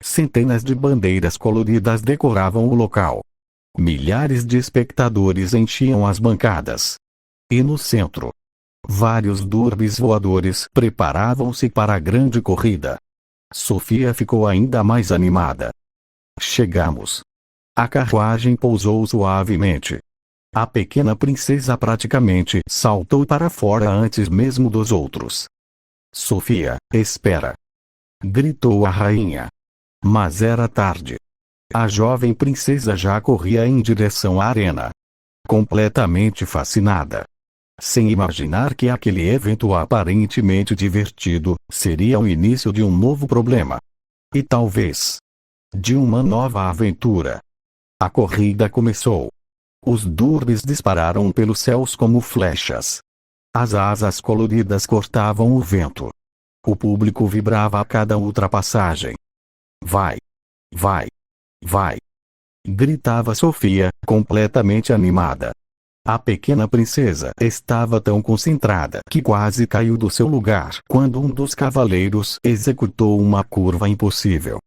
Centenas de bandeiras coloridas decoravam o local. Milhares de espectadores enchiam as bancadas. E no centro, vários Durbs voadores preparavam-se para a grande corrida. Sofia ficou ainda mais animada. Chegamos. A carruagem pousou suavemente. A pequena princesa praticamente saltou para fora antes mesmo dos outros. Sofia, espera! Gritou a rainha. Mas era tarde. A jovem princesa já corria em direção à arena. Completamente fascinada. Sem imaginar que aquele evento aparentemente divertido seria o início de um novo problema. E talvez de uma nova aventura. A corrida começou. Os Durbs dispararam pelos céus como flechas. As asas coloridas cortavam o vento. O público vibrava a cada ultrapassagem. Vai! Vai! Vai! Gritava Sofia, completamente animada. A pequena princesa estava tão concentrada que quase caiu do seu lugar quando um dos cavaleiros executou uma curva impossível.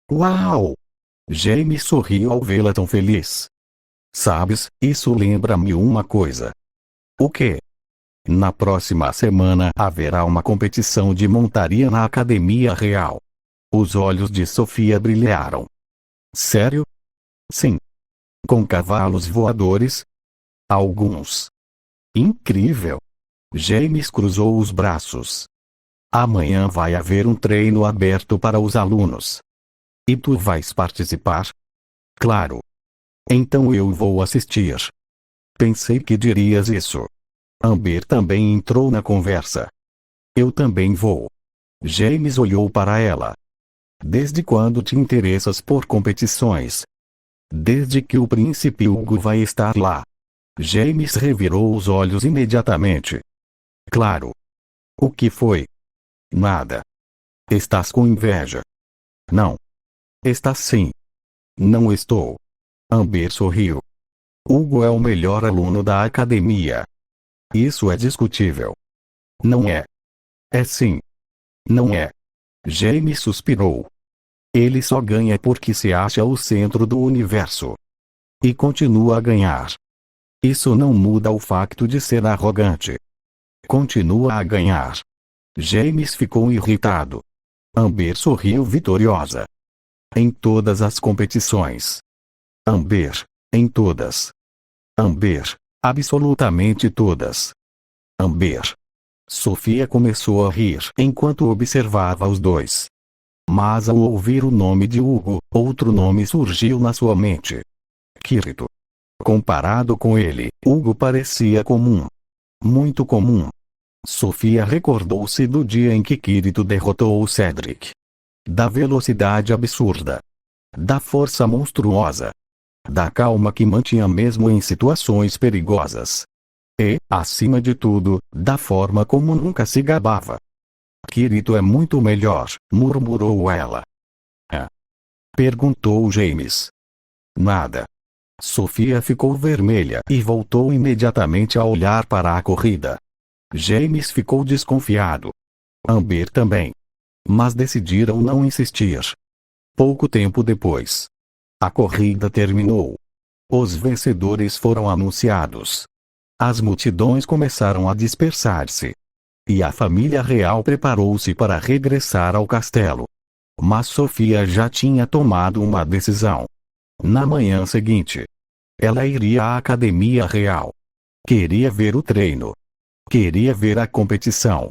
Uau! Jaime sorriu ao vê-la tão feliz. Sabes, isso lembra-me uma coisa. O quê? Na próxima semana haverá uma competição de montaria na Academia Real. Os olhos de Sofia brilharam. Sério? Sim. Com cavalos voadores? Alguns. Incrível! James cruzou os braços. Amanhã vai haver um treino aberto para os alunos. E tu vais participar? Claro. Então eu vou assistir. Pensei que dirias isso. Amber também entrou na conversa. Eu também vou. James olhou para ela. Desde quando te interessas por competições? Desde que o príncipe Hugo vai estar lá. James revirou os olhos imediatamente. Claro. O que foi? Nada. Estás com inveja? Não. Estás sim. Não estou. Amber sorriu. Hugo é o melhor aluno da academia. Isso é discutível. Não é. É sim. Não é. James suspirou. Ele só ganha porque se acha o centro do universo. E continua a ganhar. Isso não muda o facto de ser arrogante. Continua a ganhar. James ficou irritado. Amber sorriu vitoriosa. Em todas as competições. Amber, em todas. Amber, absolutamente todas. Amber. Sofia começou a rir enquanto observava os dois. Mas ao ouvir o nome de Hugo, outro nome surgiu na sua mente. Kirito. Comparado com ele, Hugo parecia comum. Muito comum. Sofia recordou-se do dia em que Kirito derrotou o Cedric. Da velocidade absurda. Da força monstruosa. Da calma que mantinha mesmo em situações perigosas. E, acima de tudo, da forma como nunca se gabava. Kirito é muito melhor, murmurou ela. É? Perguntou James. Nada. Sofia ficou vermelha e voltou imediatamente a olhar para a corrida. James ficou desconfiado. Amber também. Mas decidiram não insistir. Pouco tempo depois. A corrida terminou. Os vencedores foram anunciados. As multidões começaram a dispersar-se. E a família real preparou-se para regressar ao castelo. Mas Sofia já tinha tomado uma decisão. Na manhã seguinte, ela iria à academia real. Queria ver o treino. Queria ver a competição.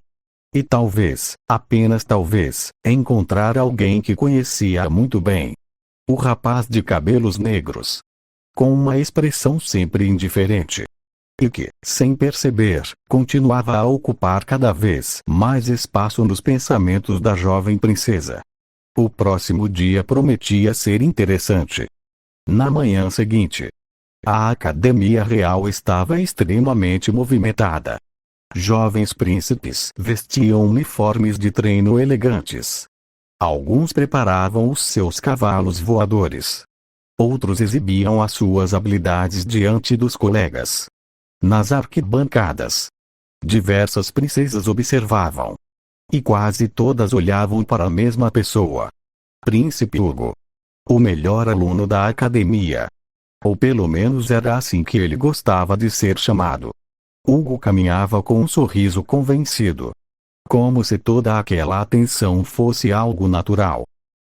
E talvez, apenas talvez, encontrar alguém que conhecia muito bem. O rapaz de cabelos negros. Com uma expressão sempre indiferente. E que, sem perceber, continuava a ocupar cada vez mais espaço nos pensamentos da jovem princesa. O próximo dia prometia ser interessante. Na manhã seguinte, a Academia Real estava extremamente movimentada. Jovens príncipes vestiam uniformes de treino elegantes. Alguns preparavam os seus cavalos voadores. Outros exibiam as suas habilidades diante dos colegas. Nas arquibancadas, diversas princesas observavam. E quase todas olhavam para a mesma pessoa. Príncipe Hugo. O melhor aluno da academia. Ou pelo menos era assim que ele gostava de ser chamado. Hugo caminhava com um sorriso convencido. Como se toda aquela atenção fosse algo natural.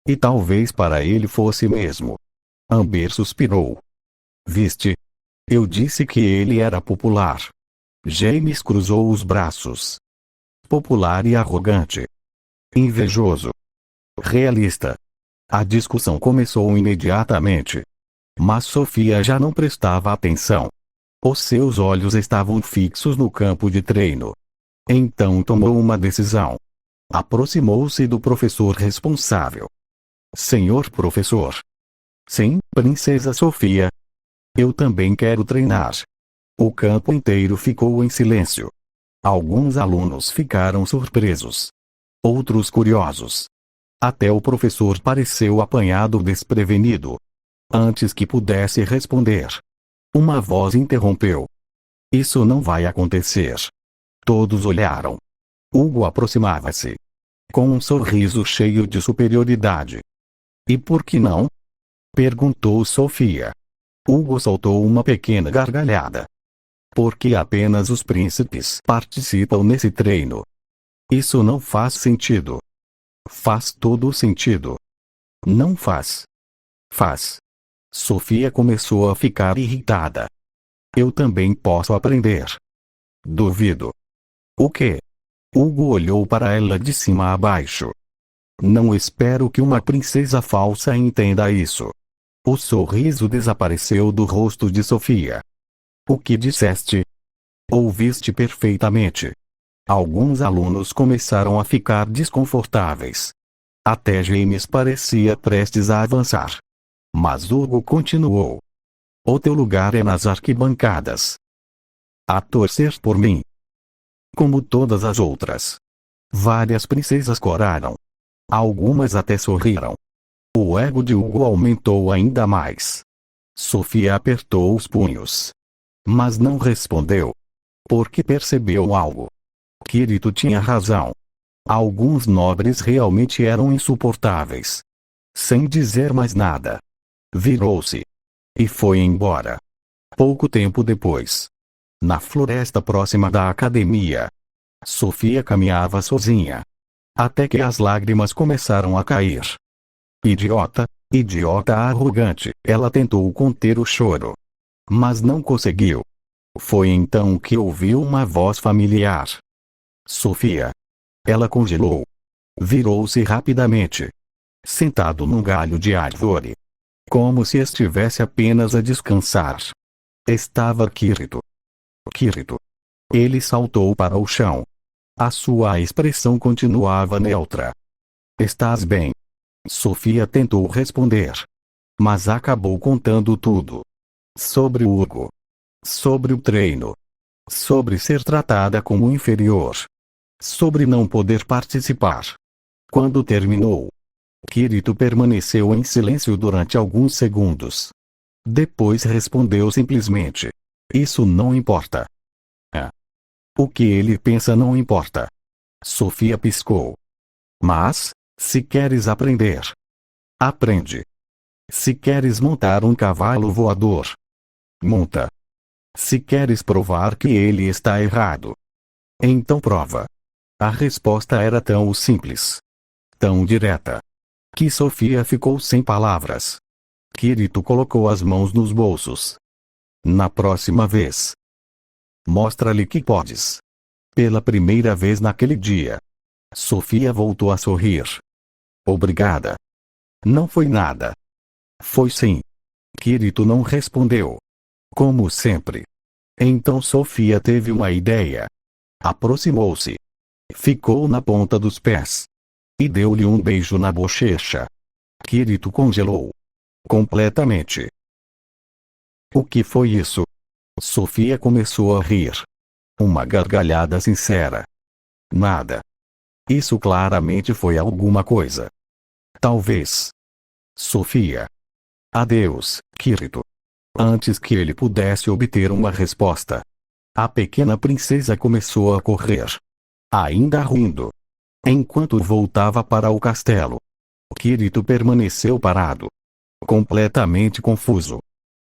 E talvez para ele fosse mesmo. Amber suspirou. Viste? Eu disse que ele era popular. James cruzou os braços. Popular e arrogante. Invejoso. Realista. A discussão começou imediatamente. Mas Sofia já não prestava atenção. Os seus olhos estavam fixos no campo de treino. Então tomou uma decisão. Aproximou-se do professor responsável. Senhor professor. Sim, princesa Sofia. Eu também quero treinar. O campo inteiro ficou em silêncio. Alguns alunos ficaram surpresos. Outros curiosos. Até o professor pareceu apanhado desprevenido. Antes que pudesse responder, uma voz interrompeu. Isso não vai acontecer. Todos olharam. Hugo aproximava-se. Com um sorriso cheio de superioridade. E por que não? Perguntou Sofia. Hugo soltou uma pequena gargalhada. Porque apenas os príncipes participam nesse treino. Isso não faz sentido. Faz todo sentido. Não faz. Faz. Sofia começou a ficar irritada. Eu também posso aprender. Duvido. O quê? Hugo olhou para ela de cima a baixo. Não espero que uma princesa falsa entenda isso. O sorriso desapareceu do rosto de Sofia. O que disseste? Ouviste perfeitamente. Alguns alunos começaram a ficar desconfortáveis. Até James parecia prestes a avançar. Mas Hugo continuou. O teu lugar é nas arquibancadas. A torcer por mim. Como todas as outras. Várias princesas coraram. Algumas até sorriram. O ego de Hugo aumentou ainda mais. Sofia apertou os punhos. Mas não respondeu. Porque percebeu algo. Kirito tinha razão. Alguns nobres realmente eram insuportáveis. Sem dizer mais nada. Virou-se. E foi embora. Pouco tempo depois. Na floresta próxima da academia. Sofia caminhava sozinha. Até que as lágrimas começaram a cair. Idiota, idiota arrogante, ela tentou conter o choro. Mas não conseguiu. Foi então que ouviu uma voz familiar. Sofia. Ela congelou. Virou-se rapidamente. Sentado num galho de árvore. Como se estivesse apenas a descansar. Estava Kirito. Kirito. Ele saltou para o chão. A sua expressão continuava neutra. Estás bem? Sofia tentou responder. Mas acabou contando tudo. Sobre o Hugo. Sobre o treino. Sobre ser tratada como inferior. Sobre não poder participar. Quando terminou, Kirito permaneceu em silêncio durante alguns segundos. Depois respondeu simplesmente: isso não importa. O que ele pensa não importa. Sofia piscou. Mas, se queres aprender, aprende. Se queres montar um cavalo voador, monta. Se queres provar que ele está errado, então prova. A resposta era tão simples, tão direta, que Sofia ficou sem palavras. Kirito colocou as mãos nos bolsos. Na próxima vez, mostra-lhe que podes. Pela primeira vez naquele dia, Sofia voltou a sorrir. Obrigada. Não foi nada. Foi sim. Kirito não respondeu. Como sempre. Então Sofia teve uma ideia. Aproximou-se. Ficou na ponta dos pés. E deu-lhe um beijo na bochecha. Kirito congelou. Completamente. O que foi isso? Sofia começou a rir. Uma gargalhada sincera. Nada. Isso claramente foi alguma coisa. Talvez. Sofia. Adeus, Kirito. Antes que ele pudesse obter uma resposta, a pequena princesa começou a correr. Ainda rindo. Enquanto voltava para o castelo, Kirito permaneceu parado. Completamente confuso.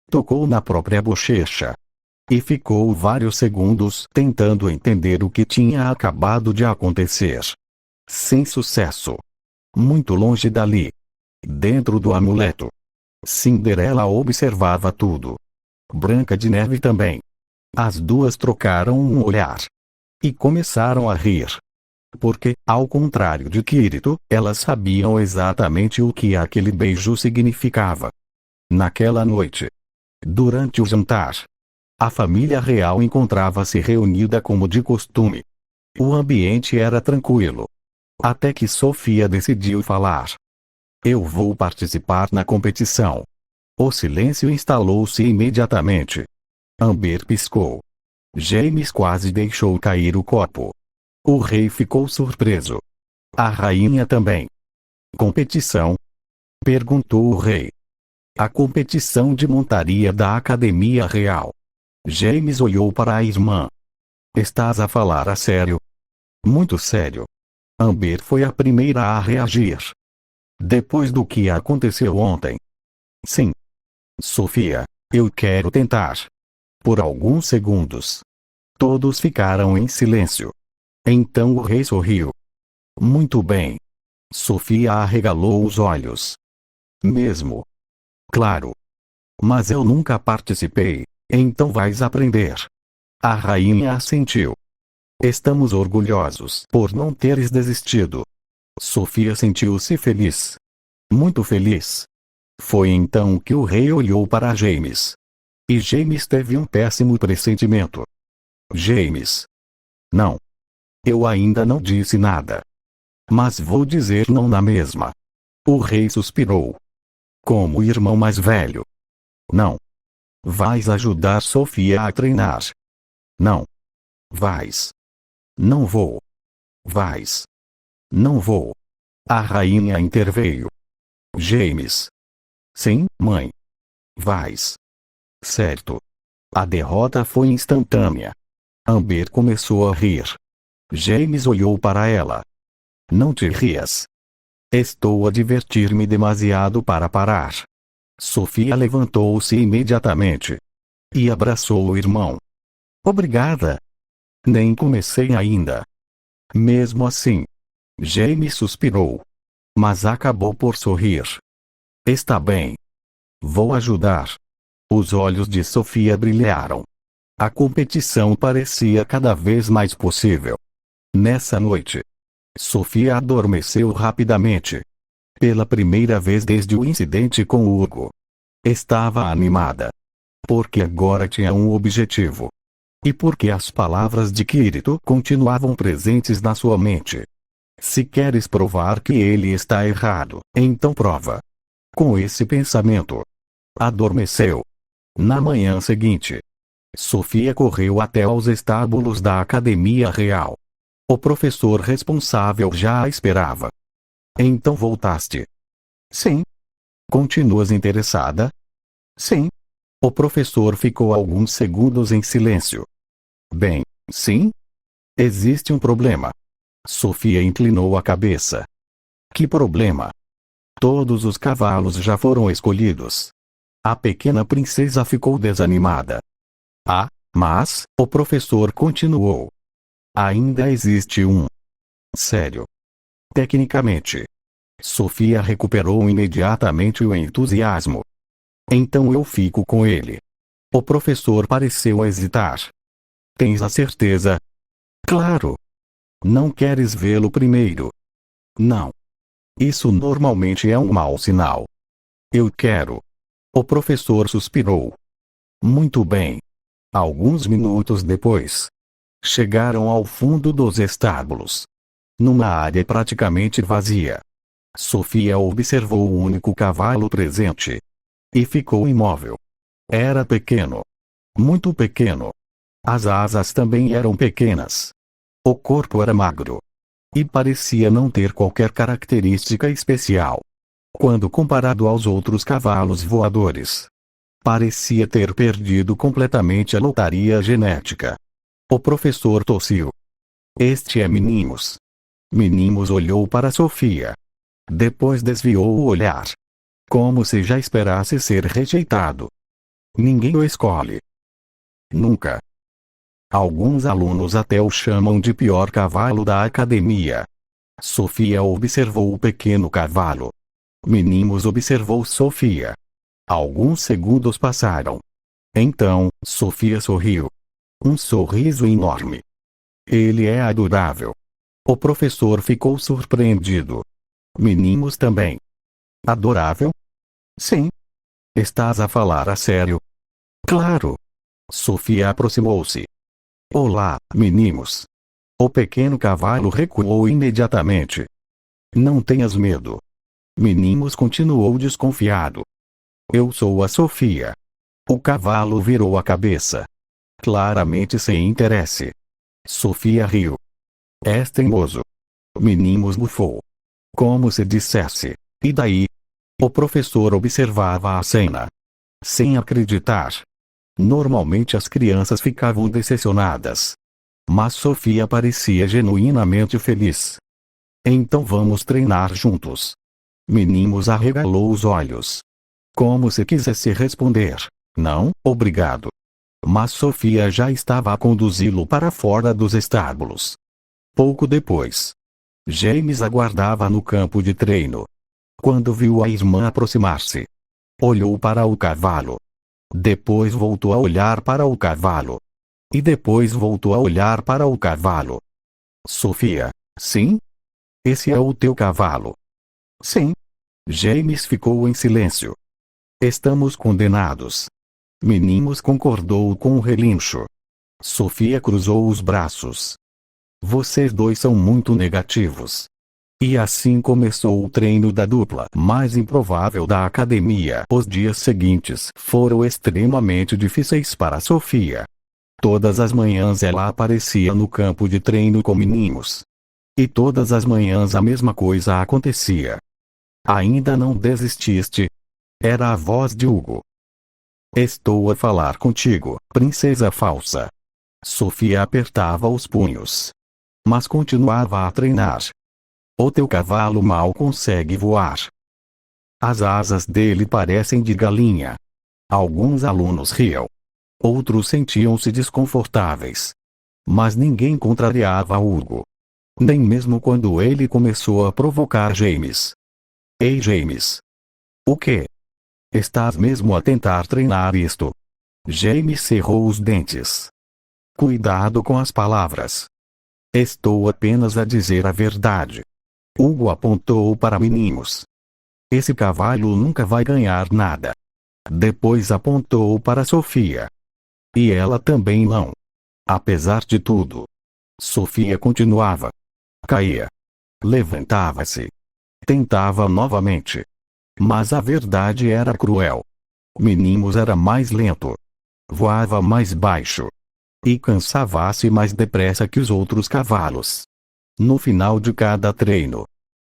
Tocou na própria bochecha. E ficou vários segundos tentando entender o que tinha acabado de acontecer. Sem sucesso. Muito longe dali. Dentro do amuleto. Cinderela observava tudo. Branca de Neve também. As duas trocaram um olhar. E começaram a rir. Porque, ao contrário de Kirito, elas sabiam exatamente o que aquele beijo significava. Naquela noite, durante o jantar, a família real encontrava-se reunida como de costume. O ambiente era tranquilo. Até que Sofia decidiu falar. Eu vou participar na competição. O silêncio instalou-se imediatamente. Amber piscou. James quase deixou cair o copo. O rei ficou surpreso. A rainha também. Competição? Perguntou o rei. A competição de montaria da Academia Real. James olhou para a irmã. Estás a falar a sério? Muito sério. Amber foi a primeira a reagir. Depois do que aconteceu ontem. Sim. Sofia, eu quero tentar. Por alguns segundos. Todos ficaram em silêncio. Então o rei sorriu. Muito bem. Sofia arregalou os olhos. Mesmo? Claro. Mas eu nunca participei, então vais aprender. A rainha assentiu. Estamos orgulhosos por não teres desistido. Sofia sentiu-se feliz. Muito feliz. Foi então que o rei olhou para James. E James teve um péssimo pressentimento. James. Não. Eu ainda não disse nada. Mas vou dizer não na mesma. O rei suspirou. Como irmão mais velho. Não. Vais ajudar Sofia a treinar. Não. Vais. Não vou. Vais. Não vou. A rainha interveio. James. Sim, mãe. Vais. Certo. A derrota foi instantânea. Amber começou a rir. James olhou para ela. Não te rias. Estou a divertir-me demasiado para parar. Sofia levantou-se imediatamente e abraçou o irmão. Obrigada. Nem comecei ainda. Mesmo assim, James suspirou, mas acabou por sorrir. Está bem. Vou ajudar. Os olhos de Sofia brilharam. A competição parecia cada vez mais possível. Nessa noite, Sofia adormeceu rapidamente. Pela primeira vez desde o incidente com Hugo. Estava animada. Porque agora tinha um objetivo. E porque as palavras de Kirito continuavam presentes na sua mente. Se queres provar que ele está errado, então prova. Com esse pensamento, adormeceu. Na manhã seguinte, Sofia correu até aos estábulos da Academia Real. O professor responsável já a esperava. Então voltaste? Sim. Continuas interessada? Sim. O professor ficou alguns segundos em silêncio. Bem, sim? Existe um problema. Sofia inclinou a cabeça. Que problema? Todos os cavalos já foram escolhidos. A pequena princesa ficou desanimada. Ah, mas, o professor continuou. Ainda existe um. Sério. Tecnicamente. Sofia recuperou imediatamente o entusiasmo. Então eu fico com ele. O professor pareceu hesitar. Tens a certeza? Claro. Não queres vê-lo primeiro? Não. Isso normalmente é um mau sinal. Eu quero. O professor suspirou. Muito bem. Alguns minutos depois, chegaram ao fundo dos estábulos. Numa área praticamente vazia. Sofia observou o único cavalo presente. E ficou imóvel. Era pequeno. Muito pequeno. As asas também eram pequenas. O corpo era magro. E parecia não ter qualquer característica especial. Quando comparado aos outros cavalos voadores. Parecia ter perdido completamente a lotaria genética. O professor tossiu. Este é Meninos. Meninos olhou para Sofia. Depois desviou o olhar. Como se já esperasse ser rejeitado. Ninguém o escolhe. Nunca. Alguns alunos até o chamam de pior cavalo da academia. Sofia observou o pequeno cavalo. Meninos observou Sofia. Alguns segundos passaram. Então, Sofia sorriu. Um sorriso enorme. Ele é adorável. O professor ficou surpreendido. Meninos também. Adorável? Sim. Estás a falar a sério? Claro. Sofia aproximou-se. Olá, meninos. O pequeno cavalo recuou imediatamente. Não tenhas medo. Meninos continuou desconfiado. Eu sou a Sofia. O cavalo virou a cabeça. Claramente sem interesse. Sofia riu. És teimoso. Meninos bufou. Como se dissesse, e daí? O professor observava a cena. Sem acreditar. Normalmente as crianças ficavam decepcionadas. Mas Sofia parecia genuinamente feliz. Então vamos treinar juntos. Meninos arregalou os olhos. Como se quisesse responder, não, obrigado. Mas Sofia já estava a conduzi-lo para fora dos estábulos. Pouco depois, James aguardava no campo de treino. Quando viu a irmã aproximar-se, olhou para o cavalo. Depois voltou a olhar para o cavalo. E depois voltou a olhar para o cavalo. Sofia, sim? Esse é o teu cavalo? Sim. James ficou em silêncio. Estamos condenados. Meninos concordou com um relincho. Sofia cruzou os braços. Vocês dois são muito negativos. E assim começou o treino da dupla mais improvável da academia. Os dias seguintes foram extremamente difíceis para Sofia. Todas as manhãs ela aparecia no campo de treino com meninos. E todas as manhãs a mesma coisa acontecia. Ainda não desististe? Era a voz de Hugo. Estou a falar contigo, princesa falsa. Sofia apertava os punhos. Mas continuava a treinar. O teu cavalo mal consegue voar. As asas dele parecem de galinha. Alguns alunos riam. Outros sentiam-se desconfortáveis. Mas ninguém contrariava Hugo. Nem mesmo quando ele começou a provocar James. Ei, James! O quê? Estás mesmo a tentar treinar isto? James cerrou os dentes. Cuidado com as palavras. Estou apenas a dizer a verdade. Hugo apontou para Minimus. Esse cavalo nunca vai ganhar nada. Depois apontou para Sofia. E ela também não. Apesar de tudo. Sofia continuava. Caía. Levantava-se. Tentava novamente. Mas a verdade era cruel. Minimus era mais lento. Voava mais baixo. E cansava-se mais depressa que os outros cavalos. No final de cada treino,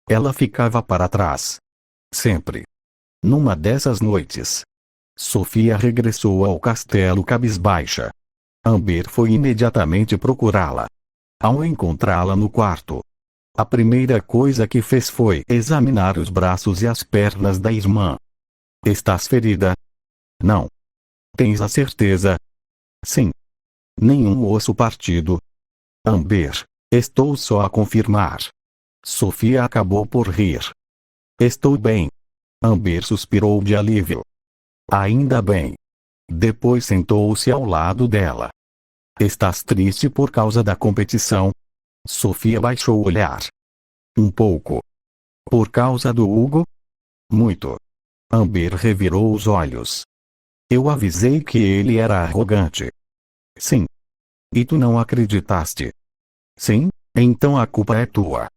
ela ficava para trás. Sempre. Numa dessas noites, Sofia regressou ao castelo cabisbaixa. Amber foi imediatamente procurá-la. Ao encontrá-la no quarto, a primeira coisa que fez foi examinar os braços e as pernas da irmã. Estás ferida? Não. Tens a certeza? Sim. Nenhum osso partido? Amber, estou só a confirmar. Sofia acabou por rir. Estou bem. Amber suspirou de alívio. Ainda bem. Depois sentou-se ao lado dela. Estás triste por causa da competição? Sofia baixou o olhar. Um pouco. Por causa do Hugo? Muito. Amber revirou os olhos. Eu avisei que ele era arrogante. Sim. E tu não acreditaste? Sim, então a culpa é tua.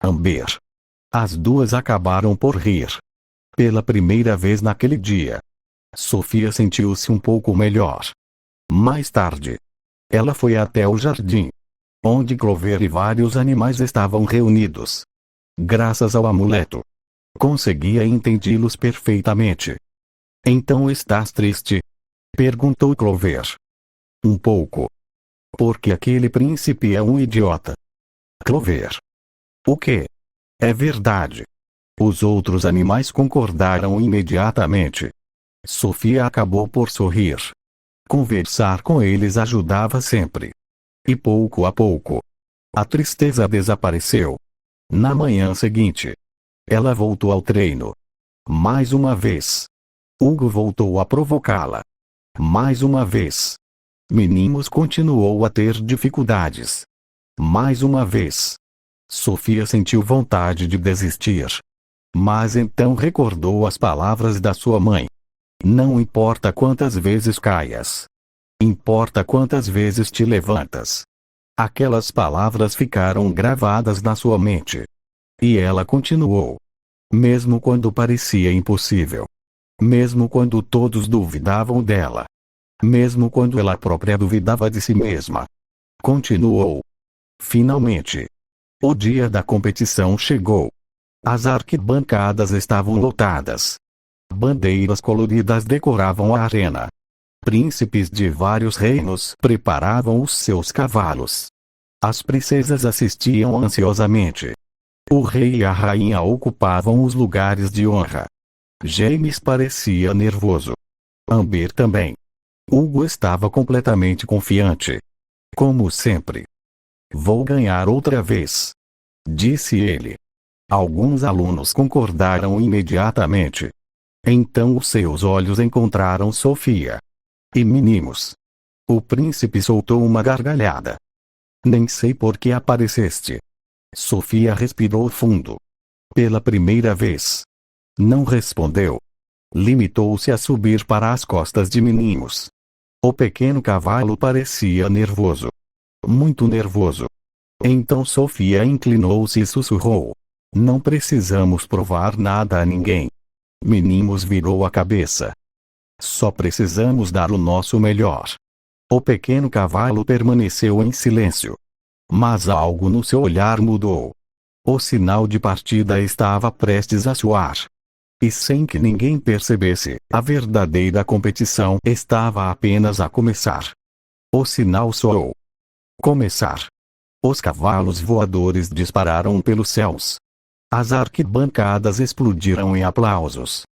Amber. As duas acabaram por rir. Pela primeira vez naquele dia, Sofia sentiu-se um pouco melhor. Mais tarde, ela foi até o jardim, onde Clover e vários animais estavam reunidos. Graças ao amuleto, conseguia entendê-los perfeitamente. Então estás triste? Perguntou Clover. Um pouco. Porque aquele príncipe é um idiota. Clover. O quê? É verdade. Os outros animais concordaram imediatamente. Sofia acabou por sorrir. Conversar com eles ajudava sempre. E pouco a pouco, a tristeza desapareceu. Na manhã seguinte, ela voltou ao treino. Mais uma vez. Hugo voltou a provocá-la. Mais uma vez. Minimus continuou a ter dificuldades. Mais uma vez. Sofia sentiu vontade de desistir. Mas então recordou as palavras da sua mãe. Não importa quantas vezes caias. Importa quantas vezes te levantas. Aquelas palavras ficaram gravadas na sua mente. E ela continuou. Mesmo quando parecia impossível. Mesmo quando todos duvidavam dela. Mesmo quando ela própria duvidava de si mesma. Continuou. Finalmente. O dia da competição chegou. As arquibancadas estavam lotadas. Bandeiras coloridas decoravam a arena. Príncipes de vários reinos preparavam os seus cavalos. As princesas assistiam ansiosamente. O rei e a rainha ocupavam os lugares de honra. James parecia nervoso. Amber também. Hugo estava completamente confiante. Como sempre. Vou ganhar outra vez, disse ele. Alguns alunos concordaram imediatamente. Então os seus olhos encontraram Sofia. E Minimus. O príncipe soltou uma gargalhada. Nem sei por que apareceste. Sofia respirou fundo. Pela primeira vez. Não respondeu. Limitou-se a subir para as costas de Minimus. O pequeno cavalo parecia nervoso. Muito nervoso. Então Sofia inclinou-se e sussurrou. Não precisamos provar nada a ninguém. Minimus virou a cabeça. Só precisamos dar o nosso melhor. O pequeno cavalo permaneceu em silêncio. Mas algo no seu olhar mudou. O sinal de partida estava prestes a soar. E sem que ninguém percebesse, a verdadeira competição estava apenas a começar. O sinal soou. Começar. Os cavalos voadores dispararam pelos céus. As arquibancadas explodiram em aplausos.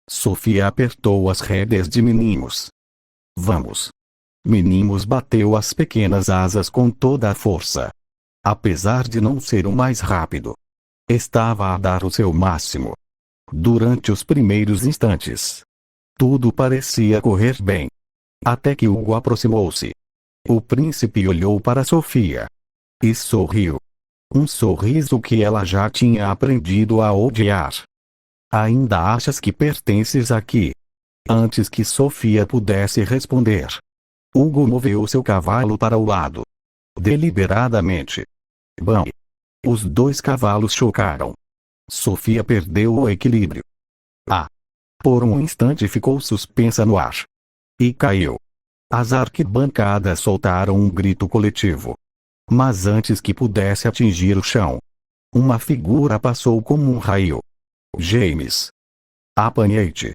Sofia apertou as rédeas de Meninos. Vamos! Meninos bateu as pequenas asas com toda a força. Apesar de não ser o mais rápido, estava a dar o seu máximo. Durante os primeiros instantes, tudo parecia correr bem. Até que Hugo aproximou-se. O príncipe olhou para Sofia e sorriu. Um sorriso que ela já tinha aprendido a odiar. Ainda achas que pertences aqui? Antes que Sofia pudesse responder, Hugo moveu seu cavalo para o lado. Deliberadamente. Bam! Os dois cavalos chocaram. Sofia perdeu o equilíbrio. Por um instante ficou suspensa no ar. E caiu. As arquibancadas soltaram um grito coletivo. Mas antes que pudesse atingir o chão, uma figura passou como um raio. James. Apanhei-te.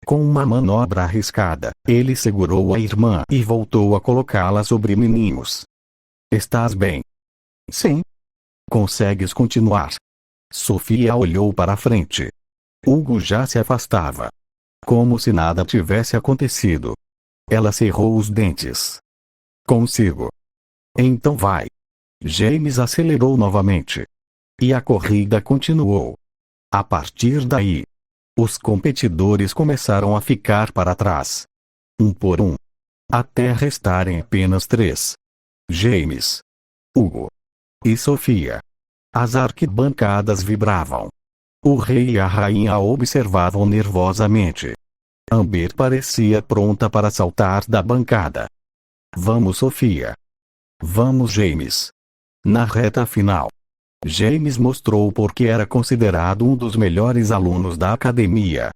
Com uma manobra arriscada, ele segurou a irmã e voltou a colocá-la sobre Meninos. Estás bem? Sim. Consegues continuar? Sofia olhou para a frente. Hugo já se afastava. Como se nada tivesse acontecido. Ela cerrou os dentes. Consigo. Então vai. James acelerou novamente. E a corrida continuou. A partir daí, os competidores começaram a ficar para trás. Um por um. Até restarem apenas 3. James, Hugo e Sofia. As arquibancadas vibravam. O rei e a rainha a observavam nervosamente. Amber parecia pronta para saltar da bancada. Vamos, Sofia. Vamos, James. Na reta final, James mostrou por que era considerado um dos melhores alunos da academia.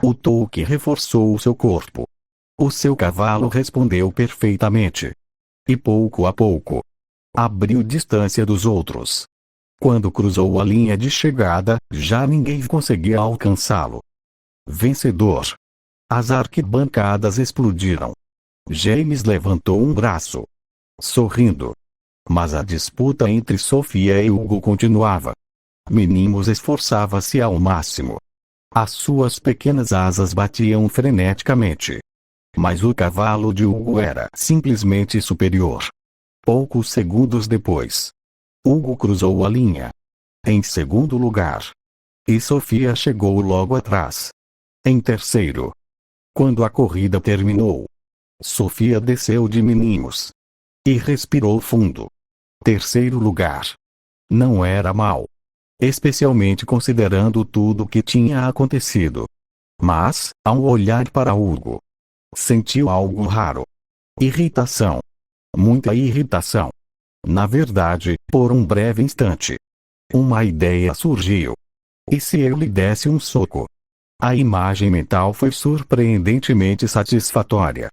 O touque reforçou seu corpo. O seu cavalo respondeu perfeitamente. E pouco a pouco, abriu distância dos outros. Quando cruzou a linha de chegada, já ninguém conseguia alcançá-lo. Vencedor! As arquibancadas explodiram. James levantou um braço, sorrindo. Mas a disputa entre Sofia e Hugo continuava. Meninos esforçava-se ao máximo. As suas pequenas asas batiam freneticamente. Mas o cavalo de Hugo era simplesmente superior. Poucos segundos depois, Hugo cruzou a linha. Em segundo lugar. E Sofia chegou logo atrás. Em terceiro. Quando a corrida terminou, Sofia desceu de Meninos. E respirou fundo. Terceiro lugar. Não era mal. Especialmente considerando tudo o que tinha acontecido. Mas, ao olhar para Hugo, sentiu algo raro. Irritação. Muita irritação. Na verdade, por um breve instante, uma ideia surgiu. E se eu lhe desse um soco? A imagem mental foi surpreendentemente satisfatória.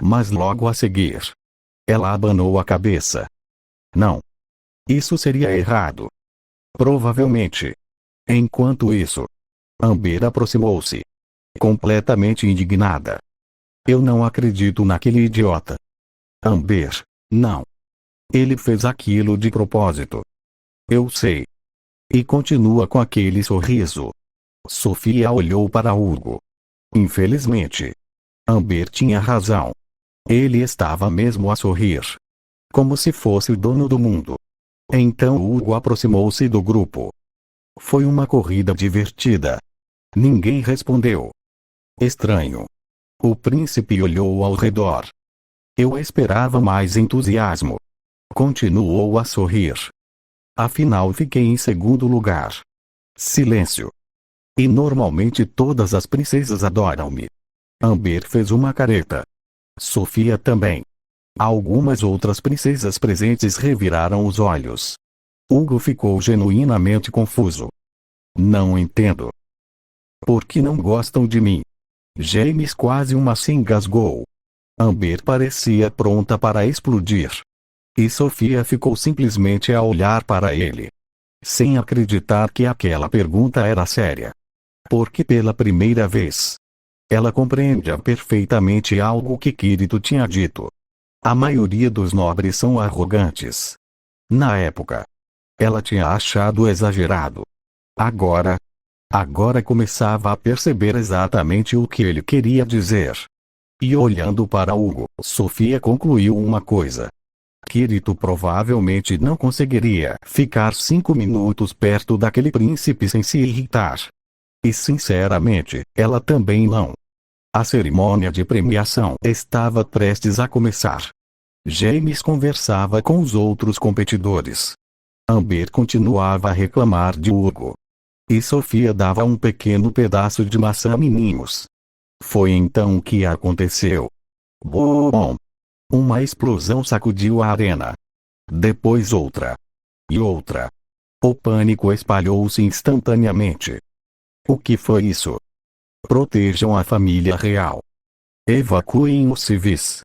Mas logo a seguir, ela abanou a cabeça. Não. Isso seria errado. Provavelmente. Enquanto isso, Amber aproximou-se. Completamente indignada. Eu não acredito naquele idiota. Amber, não. Ele fez aquilo de propósito. Eu sei. E continua com aquele sorriso. Sofia olhou para Hugo. Infelizmente, Amber tinha razão. Ele estava mesmo a sorrir. Como se fosse o dono do mundo. Então Hugo aproximou-se do grupo. Foi uma corrida divertida. Ninguém respondeu. Estranho. O príncipe olhou ao redor. Eu esperava mais entusiasmo. Continuou a sorrir. Afinal fiquei em segundo lugar. Silêncio. E normalmente todas as princesas adoram-me. Amber fez uma careta. Sofia também. Algumas outras princesas presentes reviraram os olhos. Hugo ficou genuinamente confuso. Não entendo. Por que não gostam de mim? James quase se engasgou. Amber parecia pronta para explodir. E Sofia ficou simplesmente a olhar para ele, sem acreditar que aquela pergunta era séria. Porque pela primeira vez, ela compreendia perfeitamente algo que Kirito tinha dito. A maioria dos nobres são arrogantes. Na época, ela tinha achado exagerado. Agora começava a perceber exatamente o que ele queria dizer. E olhando para Hugo, Sofia concluiu uma coisa. Kirito provavelmente não conseguiria ficar 5 minutos perto daquele príncipe sem se irritar. E sinceramente, ela também não. A cerimônia de premiação estava prestes a começar. James conversava com os outros competidores. Amber continuava a reclamar de Hugo. E Sofia dava um pequeno pedaço de maçã a meninos. Foi então que aconteceu. Bom! Uma explosão sacudiu a arena. Depois outra. E outra. O pânico espalhou-se instantaneamente. O que foi isso? Protejam a família real. Evacuem os civis.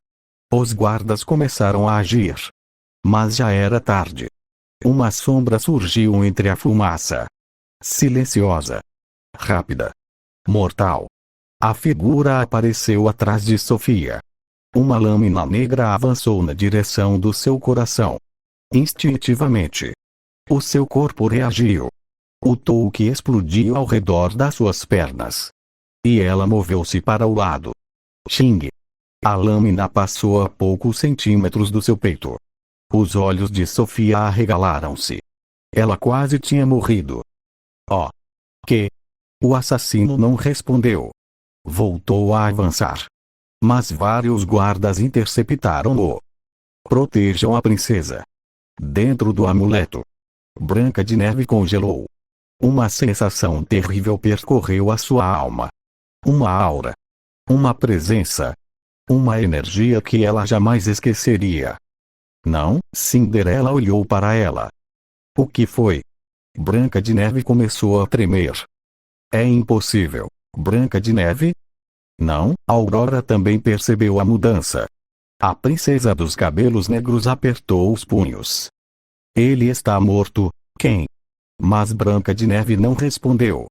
Os guardas começaram a agir. Mas já era tarde. Uma sombra surgiu entre a fumaça. Silenciosa. Rápida. Mortal. A figura apareceu atrás de Sofia. Uma lâmina negra avançou na direção do seu coração. Instintivamente. O seu corpo reagiu. O touque explodiu ao redor das suas pernas. E ela moveu-se para o lado. Xing. A lâmina passou a poucos centímetros do seu peito. Os olhos de Sofia arregalaram-se. Ela quase tinha morrido. Oh! Que? O assassino não respondeu. Voltou a avançar. Mas vários guardas interceptaram-o. Protejam a princesa. Dentro do amuleto. Branca de Neve congelou. Uma sensação terrível percorreu a sua alma. Uma aura. Uma presença. Uma energia que ela jamais esqueceria. Não, Cinderela olhou para ela. O que foi? Branca de Neve começou a tremer. É impossível. Branca de Neve? Não, Aurora também percebeu a mudança. A princesa dos cabelos negros apertou os punhos. Ele está morto, quem? Mas Branca de Neve não respondeu.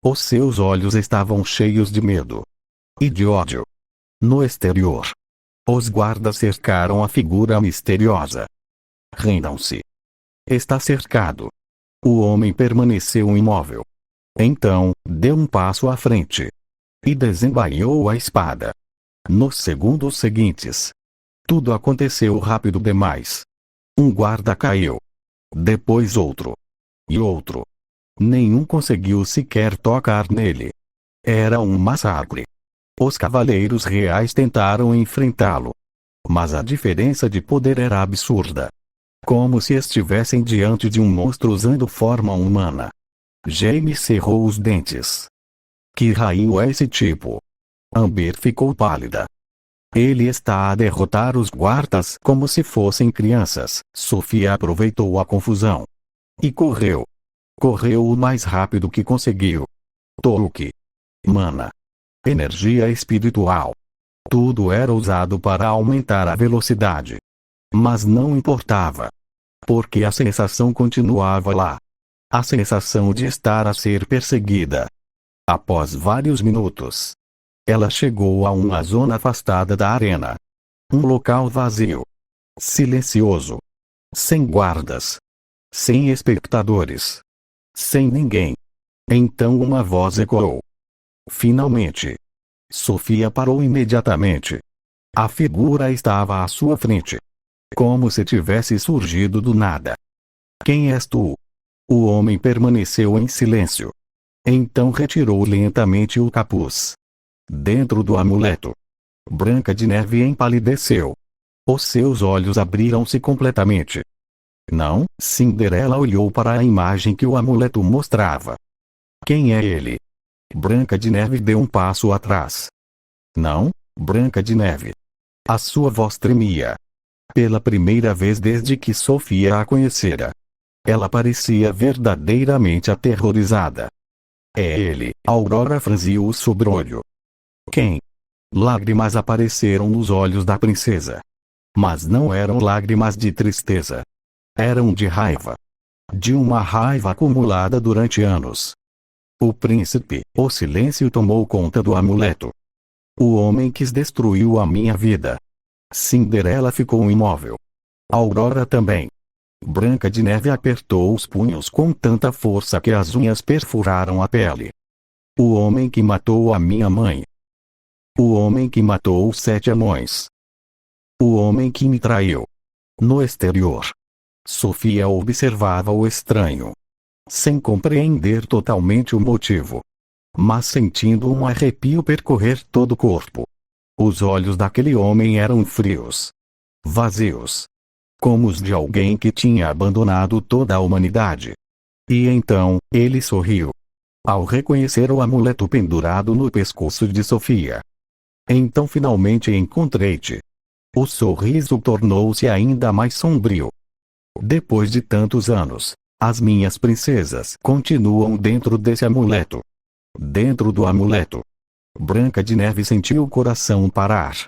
Os seus olhos estavam cheios de medo. E de ódio. No exterior. Os guardas cercaram a figura misteriosa. Rendam-se. Está cercado. O homem permaneceu imóvel. Então, deu um passo à frente. E desembainhou a espada. Nos segundos seguintes. Tudo aconteceu rápido demais. Um guarda caiu. Depois outro. E outro. Nenhum conseguiu sequer tocar nele. Era um massacre. Os cavaleiros reais tentaram enfrentá-lo. Mas a diferença de poder era absurda. Como se estivessem diante de um monstro usando forma humana. James cerrou os dentes. Que raio é esse tipo? Amber ficou pálida. Ele está a derrotar os guardas como se fossem crianças. Sofia aproveitou a confusão. E correu. Correu o mais rápido que conseguiu. Touque. Mana. Energia espiritual. Tudo era usado para aumentar a velocidade. Mas não importava. Porque a sensação continuava lá. A sensação de estar a ser perseguida. Após vários minutos, ela chegou a uma zona afastada da arena. Um local vazio. Silencioso. Sem guardas. Sem espectadores. Sem ninguém. Então uma voz ecoou. Finalmente. Sofia parou imediatamente. A figura estava à sua frente. Como se tivesse surgido do nada. Quem és tu? O homem permaneceu em silêncio. Então retirou lentamente o capuz. Dentro do amuleto. Branca de Neve empalideceu. Os seus olhos abriram-se completamente. Não, Cinderela olhou para a imagem que o amuleto mostrava. Quem é ele? Branca de Neve deu um passo atrás. Não, Branca de Neve. A sua voz tremia. Pela primeira vez desde que Sofia a conhecera. Ela parecia verdadeiramente aterrorizada. É ele. Aurora franziu o sobrolho. Quem? Lágrimas apareceram nos olhos da princesa. Mas não eram lágrimas de tristeza. Eram de raiva. De uma raiva acumulada durante anos. O príncipe, o silêncio tomou conta do amuleto. O homem quis destruiu a minha vida. Cinderela ficou imóvel. Aurora também. Branca de Neve apertou os punhos com tanta força que as unhas perfuraram a pele. O homem que matou a minha mãe. O homem que matou os 7 anões. O homem que me traiu. No exterior, Sofia observava o estranho, sem compreender totalmente o motivo, mas sentindo um arrepio percorrer todo o corpo. Os olhos daquele homem eram frios, vazios, como os de alguém que tinha abandonado toda a humanidade. E então, ele sorriu, ao reconhecer o amuleto pendurado no pescoço de Sofia. Então finalmente encontrei-te. O sorriso tornou-se ainda mais sombrio. Depois de tantos anos, as minhas princesas continuam dentro desse amuleto. Dentro do amuleto. Branca de Neve sentiu o coração parar.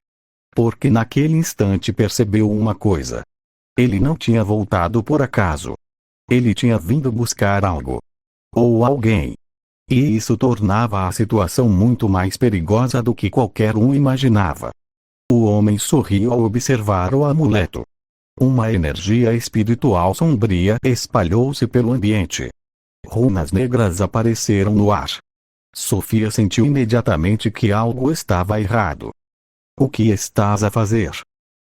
Porque naquele instante percebeu uma coisa. Ele não tinha voltado por acaso. Ele tinha vindo buscar algo. Ou alguém. E isso tornava a situação muito mais perigosa do que qualquer um imaginava. O homem sorriu ao observar o amuleto. Uma energia espiritual sombria espalhou-se pelo ambiente. Runas negras apareceram no ar. Sofia sentiu imediatamente que algo estava errado. O que estás a fazer?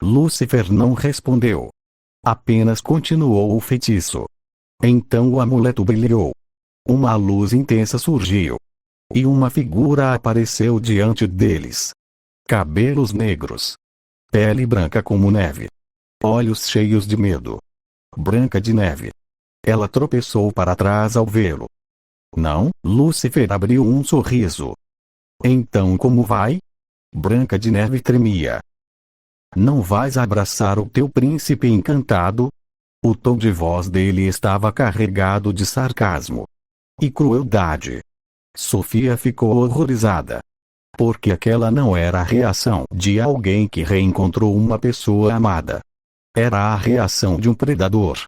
Lúcifer não respondeu. Apenas continuou o feitiço. Então o amuleto brilhou. Uma luz intensa surgiu. E uma figura apareceu diante deles. Cabelos negros. Pele branca como neve. Olhos cheios de medo. Branca de Neve. Ela tropeçou para trás ao vê-lo. Não, Lúcifer abriu um sorriso. Então como vai? Branca de Neve tremia. Não vais abraçar o teu príncipe encantado? O tom de voz dele estava carregado de sarcasmo e crueldade. Sofia ficou horrorizada. Porque aquela não era a reação de alguém que reencontrou uma pessoa amada. Era a reação de um predador.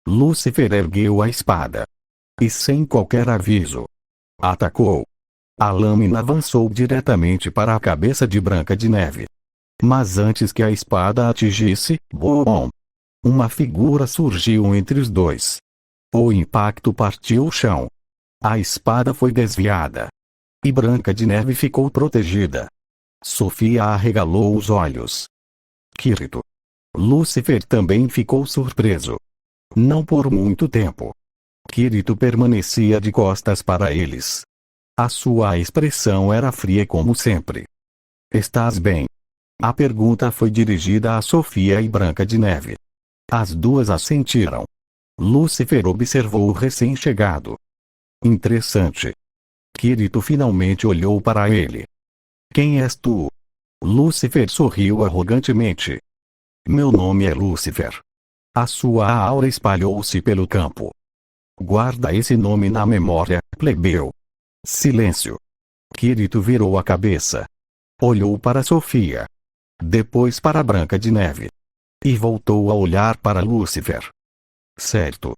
Lúcifer ergueu a espada. E sem qualquer aviso, atacou. A lâmina avançou diretamente para a cabeça de Branca de Neve. Mas antes que a espada atingisse, bom! Uma figura surgiu entre os dois. O impacto partiu o chão. A espada foi desviada. E Branca de Neve ficou protegida. Sofia arregalou os olhos. Quirito. Lúcifer também ficou surpreso. Não por muito tempo. Quirito permanecia de costas para eles. A sua expressão era fria como sempre. Estás bem? A pergunta foi dirigida a Sofia e Branca de Neve. As duas assentiram. Lúcifer observou o recém-chegado. Interessante. Quirito finalmente olhou para ele. Quem és tu? Lúcifer sorriu arrogantemente. Meu nome é Lúcifer. A sua aura espalhou-se pelo campo. Guarda esse nome na memória, plebeu. Silêncio. Quirito virou a cabeça. Olhou para Sofia. Depois para Branca de Neve. E voltou a olhar para Lúcifer. Certo.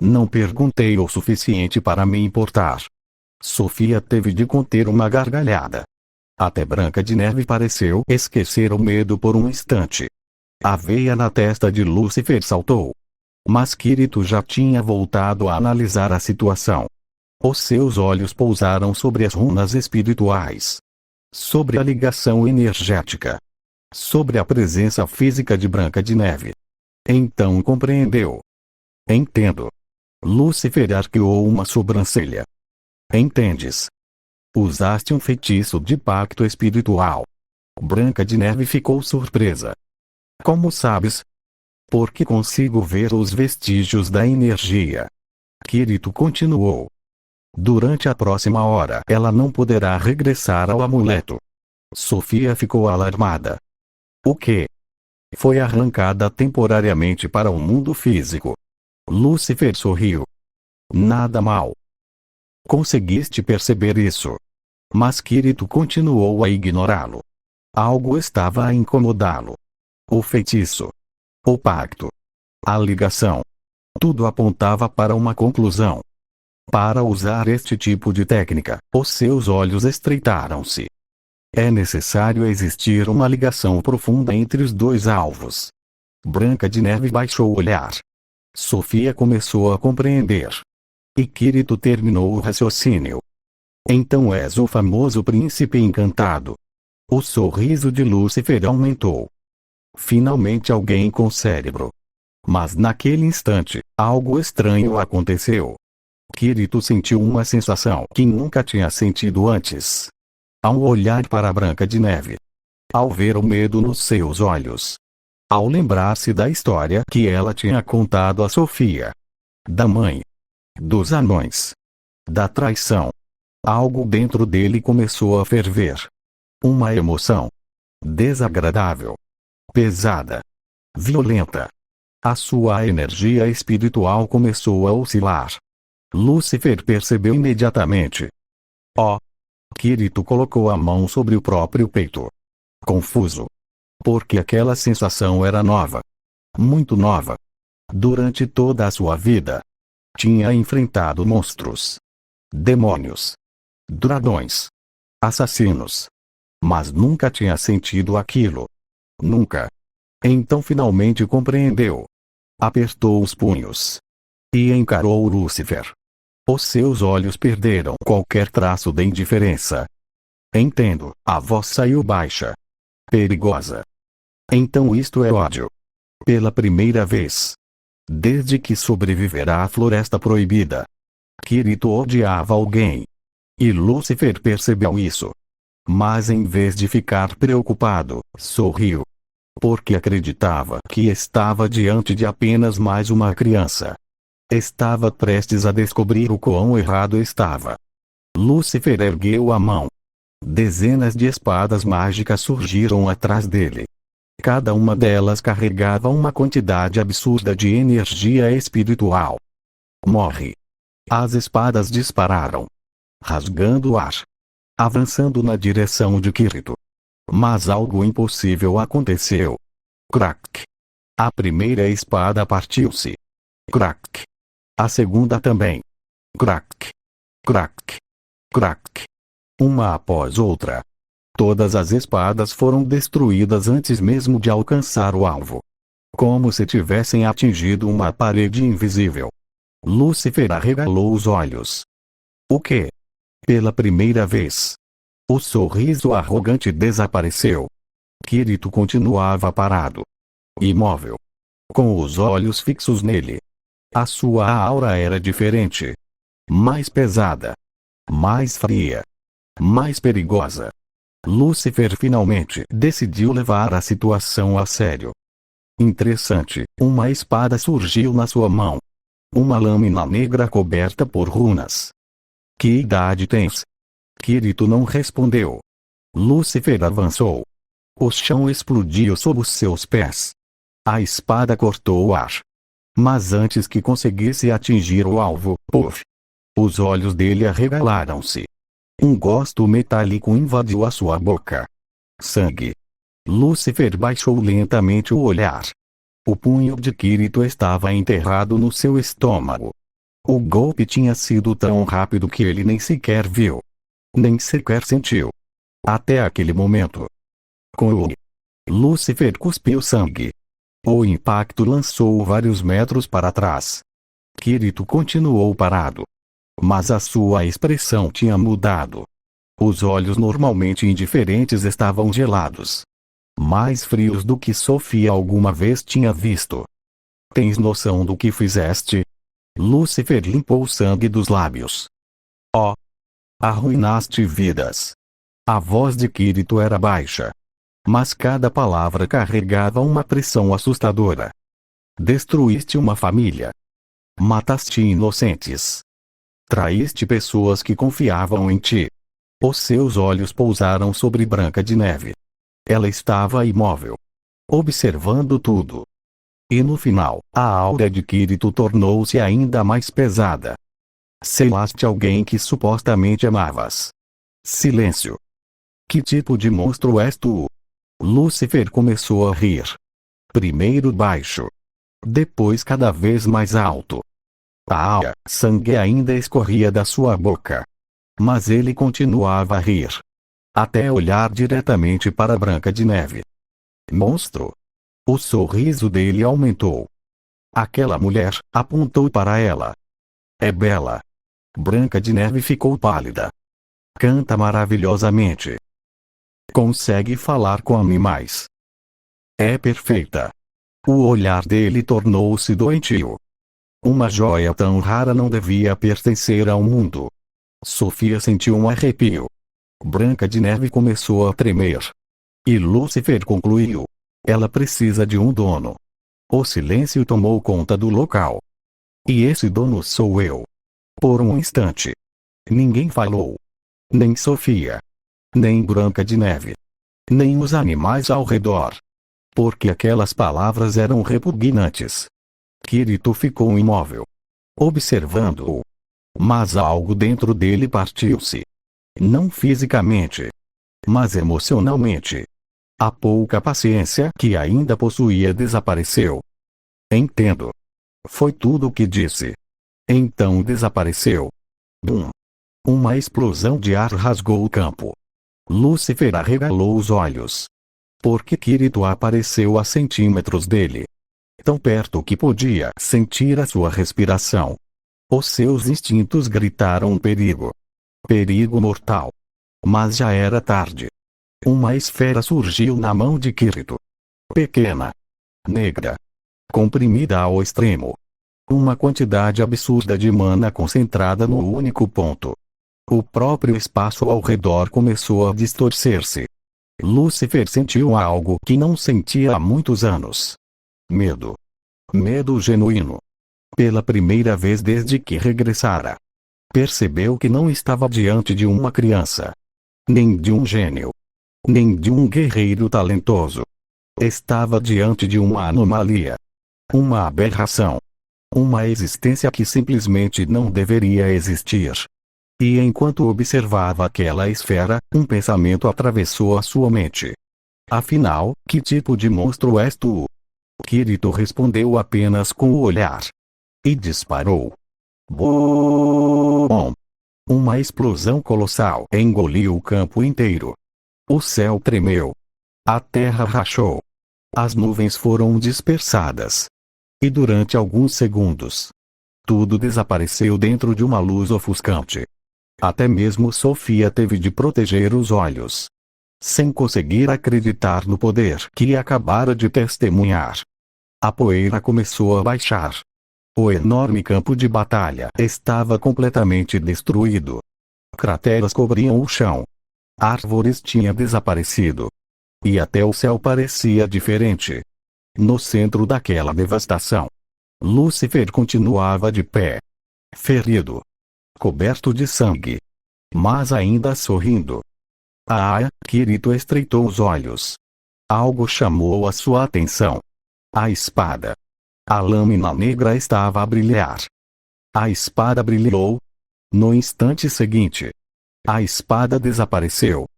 Não perguntei o suficiente para me importar. Sofia teve de conter uma gargalhada. Até Branca de Neve pareceu esquecer o medo por um instante. A veia na testa de Lúcifer saltou. Mas Quirito já tinha voltado a analisar a situação. Os seus olhos pousaram sobre as runas espirituais. Sobre a ligação energética. Sobre a presença física de Branca de Neve. Então compreendeu. Entendo. Lúcifer arqueou uma sobrancelha. Entendes? Usaste um feitiço de pacto espiritual. Branca de Neve ficou surpresa. Como sabes? Porque consigo ver os vestígios da energia. Quirito continuou. Durante a próxima hora ela não poderá regressar ao amuleto. Sofia ficou alarmada. O quê? Foi arrancada temporariamente para o mundo físico. Lúcifer sorriu. Nada mal. Conseguiste perceber isso. Mas Quirito continuou a ignorá-lo. Algo estava a incomodá-lo. O feitiço. O pacto. A ligação. Tudo apontava para uma conclusão. Para usar este tipo de técnica, os seus olhos estreitaram-se. É necessário existir uma ligação profunda entre os dois alvos. Branca de Neve baixou o olhar. Sofia começou a compreender. E Kirito terminou o raciocínio. Então és o famoso príncipe encantado. O sorriso de Lúcifer aumentou. Finalmente alguém com cérebro. Mas naquele instante, algo estranho aconteceu. Kirito sentiu uma sensação que nunca tinha sentido antes. Ao olhar para Branca de Neve. Ao ver o medo nos seus olhos. Ao lembrar-se da história que ela tinha contado a Sofia. Da mãe. Dos anões. Da traição. Algo dentro dele começou a ferver. Uma emoção. Desagradável. Pesada. Violenta. A sua energia espiritual começou a oscilar. Lúcifer percebeu imediatamente. Kirito colocou a mão sobre o próprio peito. Confuso. Porque aquela sensação era nova. Muito nova. Durante toda a sua vida. Tinha enfrentado monstros. Demônios. Dragões. Assassinos. Mas nunca tinha sentido aquilo. Nunca. Então finalmente compreendeu. Apertou os punhos. E encarou Lúcifer. Os seus olhos perderam qualquer traço de indiferença. Entendo, a voz saiu baixa. Perigosa. Então isto é ódio. Pela primeira vez. Desde que sobreviverá à Floresta Proibida. Kirito odiava alguém. E Lúcifer percebeu isso. Mas em vez de ficar preocupado, sorriu. Porque acreditava que estava diante de apenas mais uma criança. Estava prestes a descobrir o quão errado estava. Lúcifer ergueu a mão. Dezenas de espadas mágicas surgiram atrás dele. Cada uma delas carregava uma quantidade absurda de energia espiritual. Morre. As espadas dispararam. Rasgando o ar. Avançando na direção de Kirito. Mas algo impossível aconteceu. Crack. A primeira espada partiu-se. Crack. A segunda também. Crack. Crack. Crack. Uma após outra. Todas as espadas foram destruídas antes mesmo de alcançar o alvo. Como se tivessem atingido uma parede invisível. Lúcifer arregalou os olhos. O quê? Pela primeira vez. O sorriso arrogante desapareceu. Kirito continuava parado. Imóvel. Com os olhos fixos nele. A sua aura era diferente. Mais pesada. Mais fria. Mais perigosa. Lúcifer finalmente decidiu levar a situação a sério. Interessante, uma espada surgiu na sua mão. Uma lâmina negra coberta por runas. Que idade tens? Kirito não respondeu. Lúcifer avançou. O chão explodiu sob os seus pés. A espada cortou o ar. Mas antes que conseguisse atingir o alvo, puff! Os olhos dele arregalaram-se. Um gosto metálico invadiu a sua boca. Sangue. Lúcifer baixou lentamente o olhar. O punho de Kirito estava enterrado no seu estômago. O golpe tinha sido tão rápido que ele nem sequer viu. Nem sequer sentiu. Até aquele momento. Com o Lúcifer cuspiu sangue. O impacto lançou-o vários metros para trás. Kirito continuou parado. Mas a sua expressão tinha mudado. Os olhos normalmente indiferentes estavam gelados. Mais frios do que Sofia alguma vez tinha visto. Tens noção do que fizeste? Lúcifer limpou o sangue dos lábios. Arruinaste vidas. A voz de Kirito era baixa. Mas cada palavra carregava uma pressão assustadora. Destruíste uma família. Mataste inocentes. Traíste pessoas que confiavam em ti. Os seus olhos pousaram sobre Branca de Neve. Ela estava imóvel. Observando tudo. E no final, a aura de Kirito tornou-se ainda mais pesada. Selaste alguém que supostamente amavas. Silêncio. Que tipo de monstro és tu? Lúcifer começou a rir. Primeiro baixo. Depois cada vez mais alto. Sangue ainda escorria da sua boca. Mas ele continuava a rir. Até olhar diretamente para Branca de Neve. Monstro. O sorriso dele aumentou. Aquela mulher apontou para ela. É bela. Branca de Neve ficou pálida. Canta maravilhosamente. Consegue falar com animais. É perfeita. O olhar dele tornou-se doentio. Uma joia tão rara não devia pertencer ao mundo. Sofia sentiu um arrepio. Branca de Neve começou a tremer. E Lúcifer concluiu. Ela precisa de um dono. O silêncio tomou conta do local. E esse dono sou eu. Por um instante. Ninguém falou. Nem Sofia. Nem Branca de Neve. Nem os animais ao redor. Porque aquelas palavras eram repugnantes. Kirito ficou imóvel. Observando-o. Mas algo dentro dele partiu-se. Não fisicamente. Mas emocionalmente. A pouca paciência que ainda possuía desapareceu. Entendo. Foi tudo o que disse. Então desapareceu. Bum. Uma explosão de ar rasgou o campo. Lúcifer arregalou os olhos. Porque Kirito apareceu a centímetros dele. Tão perto que podia sentir a sua respiração. Os seus instintos gritaram perigo. Perigo mortal. Mas já era tarde. Uma esfera surgiu na mão de Kirito. Pequena. Negra. Comprimida ao extremo. Uma quantidade absurda de mana concentrada no único ponto. O próprio espaço ao redor começou a distorcer-se. Lúcifer sentiu algo que não sentia há muitos anos. Medo. Medo genuíno. Pela primeira vez desde que regressara. Percebeu que não estava diante de uma criança. Nem de um gênio. Nem de um guerreiro talentoso. Estava diante de uma anomalia. Uma aberração. Uma existência que simplesmente não deveria existir. E enquanto observava aquela esfera, um pensamento atravessou a sua mente. Afinal, que tipo de monstro és tu? Kirito respondeu apenas com o olhar. E disparou. Bom! Uma explosão colossal engoliu o campo inteiro. O céu tremeu. A terra rachou. As nuvens foram dispersadas. E durante alguns segundos, tudo desapareceu dentro de uma luz ofuscante. Até mesmo Sofia teve de proteger os olhos. Sem conseguir acreditar no poder que acabara de testemunhar. A poeira começou a baixar. O enorme campo de batalha estava completamente destruído. Crateras cobriam o chão. Árvores tinham desaparecido. E até o céu parecia diferente. No centro daquela devastação, Lúcifer continuava de pé. Ferido. Coberto de sangue. Mas ainda sorrindo. Kirito estreitou os olhos. Algo chamou a sua atenção. A espada. A lâmina negra estava a brilhar. A espada brilhou. No instante seguinte, a espada desapareceu.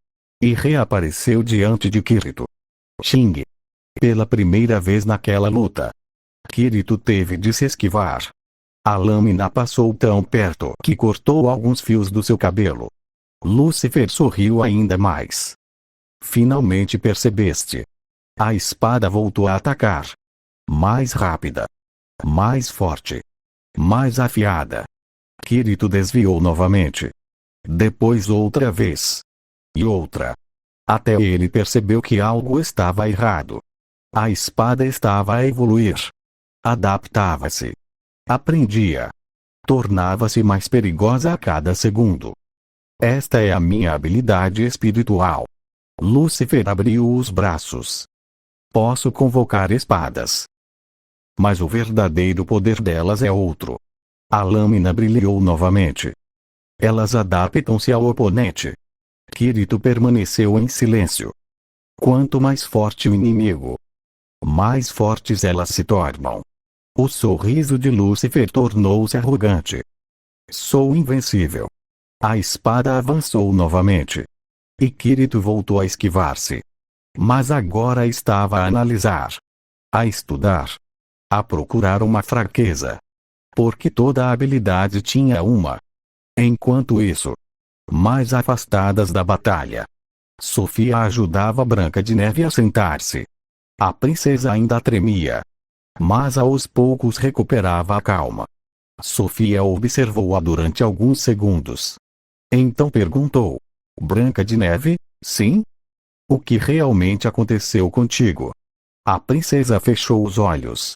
E reapareceu diante de Kirito. Xing. Pela primeira vez naquela luta, Kirito teve de se esquivar. A lâmina passou tão perto que cortou alguns fios do seu cabelo. Lúcifer sorriu ainda mais. Finalmente percebeste. A espada voltou a atacar. Mais rápida. Mais forte. Mais afiada. Kirito desviou novamente. Depois outra vez. E outra. Até ele percebeu que algo estava errado. A espada estava a evoluir. Adaptava-se. Aprendia. Tornava-se mais perigosa a cada segundo. Esta é a minha habilidade espiritual. Lúcifer abriu os braços. Posso convocar espadas. Mas o verdadeiro poder delas é outro. A lâmina brilhou novamente. Elas adaptam-se ao oponente. Kirito permaneceu em silêncio. Quanto mais forte o inimigo, mais fortes elas se tornam. O sorriso de Lúcifer tornou-se arrogante. Sou invencível. A espada avançou novamente. E Kirito voltou a esquivar-se. Mas agora estava a analisar. A estudar. A procurar uma fraqueza. Porque toda a habilidade tinha uma. Enquanto isso, mais afastadas da batalha, Sofia ajudava Branca de Neve a sentar-se. A princesa ainda tremia. mas aos poucos recuperava a calma. Sofia observou-a durante alguns segundos. Então perguntou: Branca de Neve, sim? O que realmente aconteceu contigo? A princesa fechou os olhos.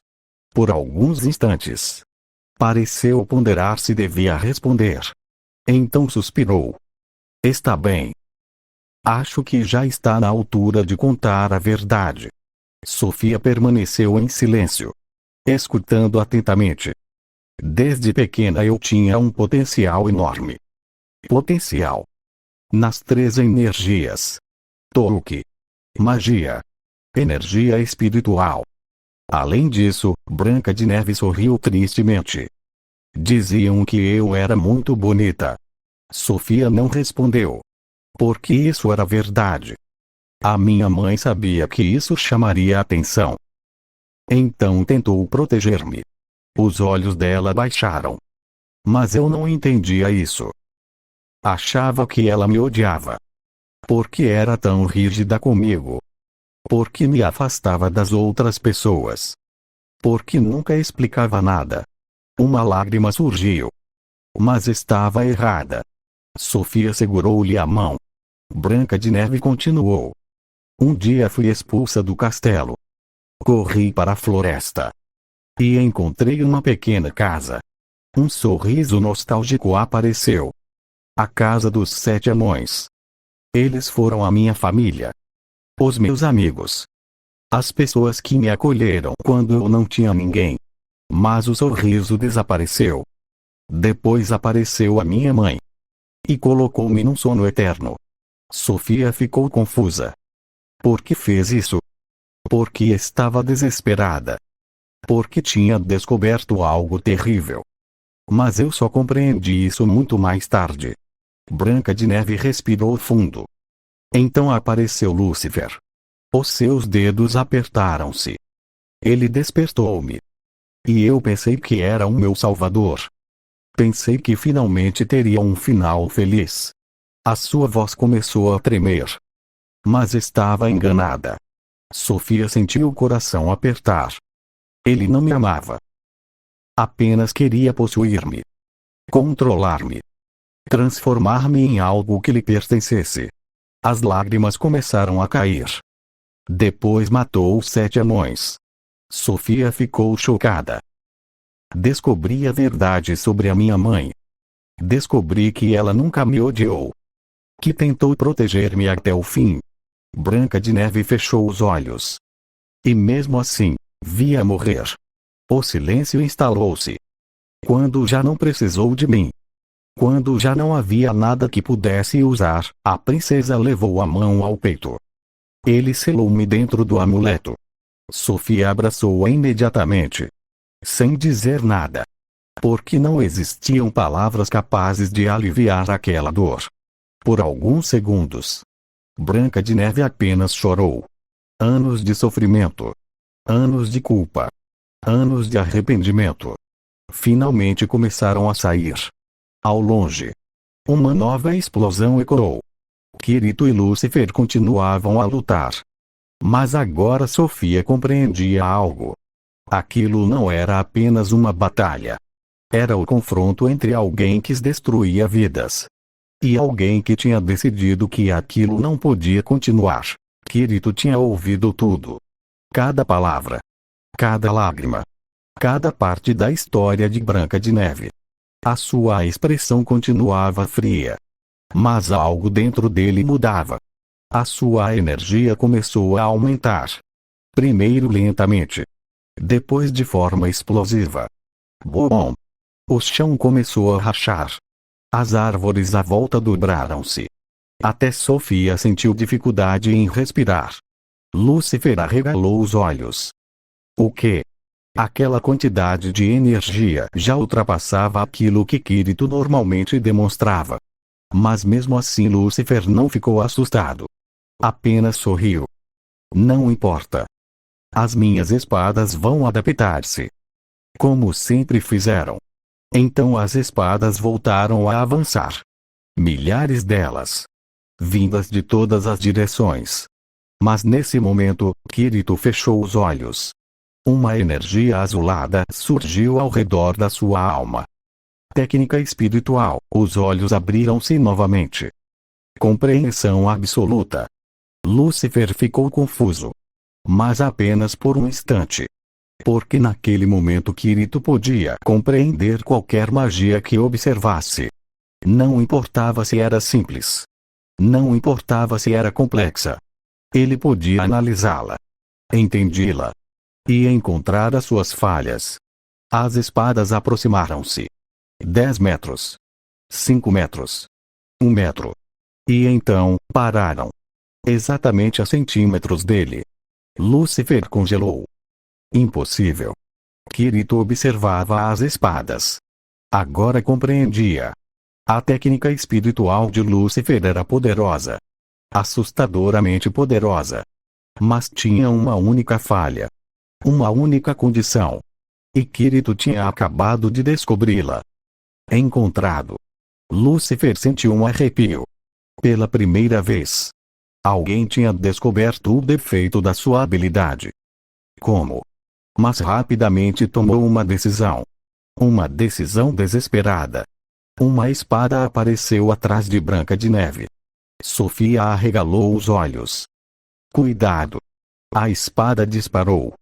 Por alguns instantes. Pareceu ponderar se devia responder. Então suspirou. Está bem. Acho que já está na altura de contar a verdade. Sofia permaneceu em silêncio, escutando atentamente. Desde pequena eu tinha um potencial enorme. Potencial. Nas 3 energias. Tolkien. Magia. Energia espiritual. Além disso, Branca de Neve sorriu tristemente. Diziam que eu era muito bonita. Sofia não respondeu. Porque isso era verdade. A minha mãe sabia que isso chamaria a atenção. Então tentou proteger-me. Os olhos dela baixaram. Mas eu não entendia isso. Achava que ela me odiava. Porque era tão rígida comigo. Porque me afastava das outras pessoas. Porque nunca explicava nada. Uma lágrima surgiu. Mas estava errada. Sofia segurou-lhe a mão. Branca de Neve continuou. Um dia fui expulsa do castelo. Corri para a floresta. E encontrei uma pequena casa. Um sorriso nostálgico apareceu. A casa dos 7 anões. Eles foram a minha família. Os meus amigos. As pessoas que me acolheram quando eu não tinha ninguém. Mas o sorriso desapareceu. Depois apareceu a minha mãe. E colocou-me num sono eterno. Sofia ficou confusa. Por que fez isso? Porque estava desesperada. Porque tinha descoberto algo terrível. Mas eu só compreendi isso muito mais tarde. Branca de Neve respirou fundo. Então apareceu Lúcifer. Os seus dedos apertaram-se. Ele despertou-me. E eu pensei que era o meu salvador. Pensei que finalmente teria um final feliz. A sua voz começou a tremer. Mas estava enganada. Sofia sentiu o coração apertar. Ele não me amava. Apenas queria possuir-me. Controlar-me. Transformar-me em algo que lhe pertencesse. As lágrimas começaram a cair. Depois matou os 7 anões. Sofia ficou chocada. Descobri a verdade sobre a minha mãe. Descobri que ela nunca me odiou. Que tentou proteger-me até o fim. Branca de Neve fechou os olhos. E mesmo assim, via morrer. O silêncio instalou-se. Quando já não precisou de mim. Quando já não havia nada que pudesse usar, a princesa levou a mão ao peito. Ele selou-me dentro do amuleto. Sofia abraçou-a imediatamente. Sem dizer nada. Porque não existiam palavras capazes de aliviar aquela dor. Por alguns segundos. Branca de Neve apenas chorou. Anos de sofrimento. Anos de culpa. Anos de arrependimento. Finalmente começaram a sair. Ao longe. Uma nova explosão ecoou. Kirito e Lúcifer continuavam a lutar. Mas agora Sofia compreendia algo. Aquilo não era apenas uma batalha. Era o confronto entre alguém que destruía vidas. E alguém que tinha decidido que aquilo não podia continuar. Kirito tinha ouvido tudo. Cada palavra. Cada lágrima. Cada parte da história de Branca de Neve. A sua expressão continuava fria. Mas algo dentro dele mudava. A sua energia começou a aumentar. Primeiro lentamente. Depois de forma explosiva. Bom! O chão começou a rachar. As árvores à volta dobraram-se. Até Sofia sentiu dificuldade em respirar. Lúcifer arregalou os olhos. O quê? Aquela quantidade de energia já ultrapassava aquilo que Kirito normalmente demonstrava. Mas mesmo assim Lúcifer não ficou assustado. Apenas sorriu. Não importa. As minhas espadas vão adaptar-se. Como sempre fizeram. Então as espadas voltaram a avançar. Milhares delas. Vindas de todas as direções. Mas nesse momento, Kirito fechou os olhos. Uma energia azulada surgiu ao redor da sua alma. Técnica espiritual. Os olhos abriram-se novamente. Compreensão absoluta. Lúcifer ficou confuso. Mas apenas por um instante. Porque naquele momento Kirito podia compreender qualquer magia que observasse. Não importava se era simples. Não importava se era complexa. Ele podia analisá-la. Entendê-la. E encontrar as suas falhas. As espadas aproximaram-se. 10 metros. 5 metros. 1 metro. E então, pararam. Exatamente a centímetros dele. Lúcifer congelou. Impossível. Kirito observava as espadas. Agora compreendia. A técnica espiritual de Lúcifer era poderosa. Assustadoramente poderosa. Mas tinha uma única falha. Uma única condição. E Kirito tinha acabado de descobri-la. Encontrado. Lúcifer sentiu um arrepio. Pela primeira vez. Alguém tinha descoberto o defeito da sua habilidade. Como? Mas rapidamente tomou uma decisão. Uma decisão desesperada. Uma espada apareceu atrás de Branca de Neve. Sofia arregalou os olhos. Cuidado! A espada disparou.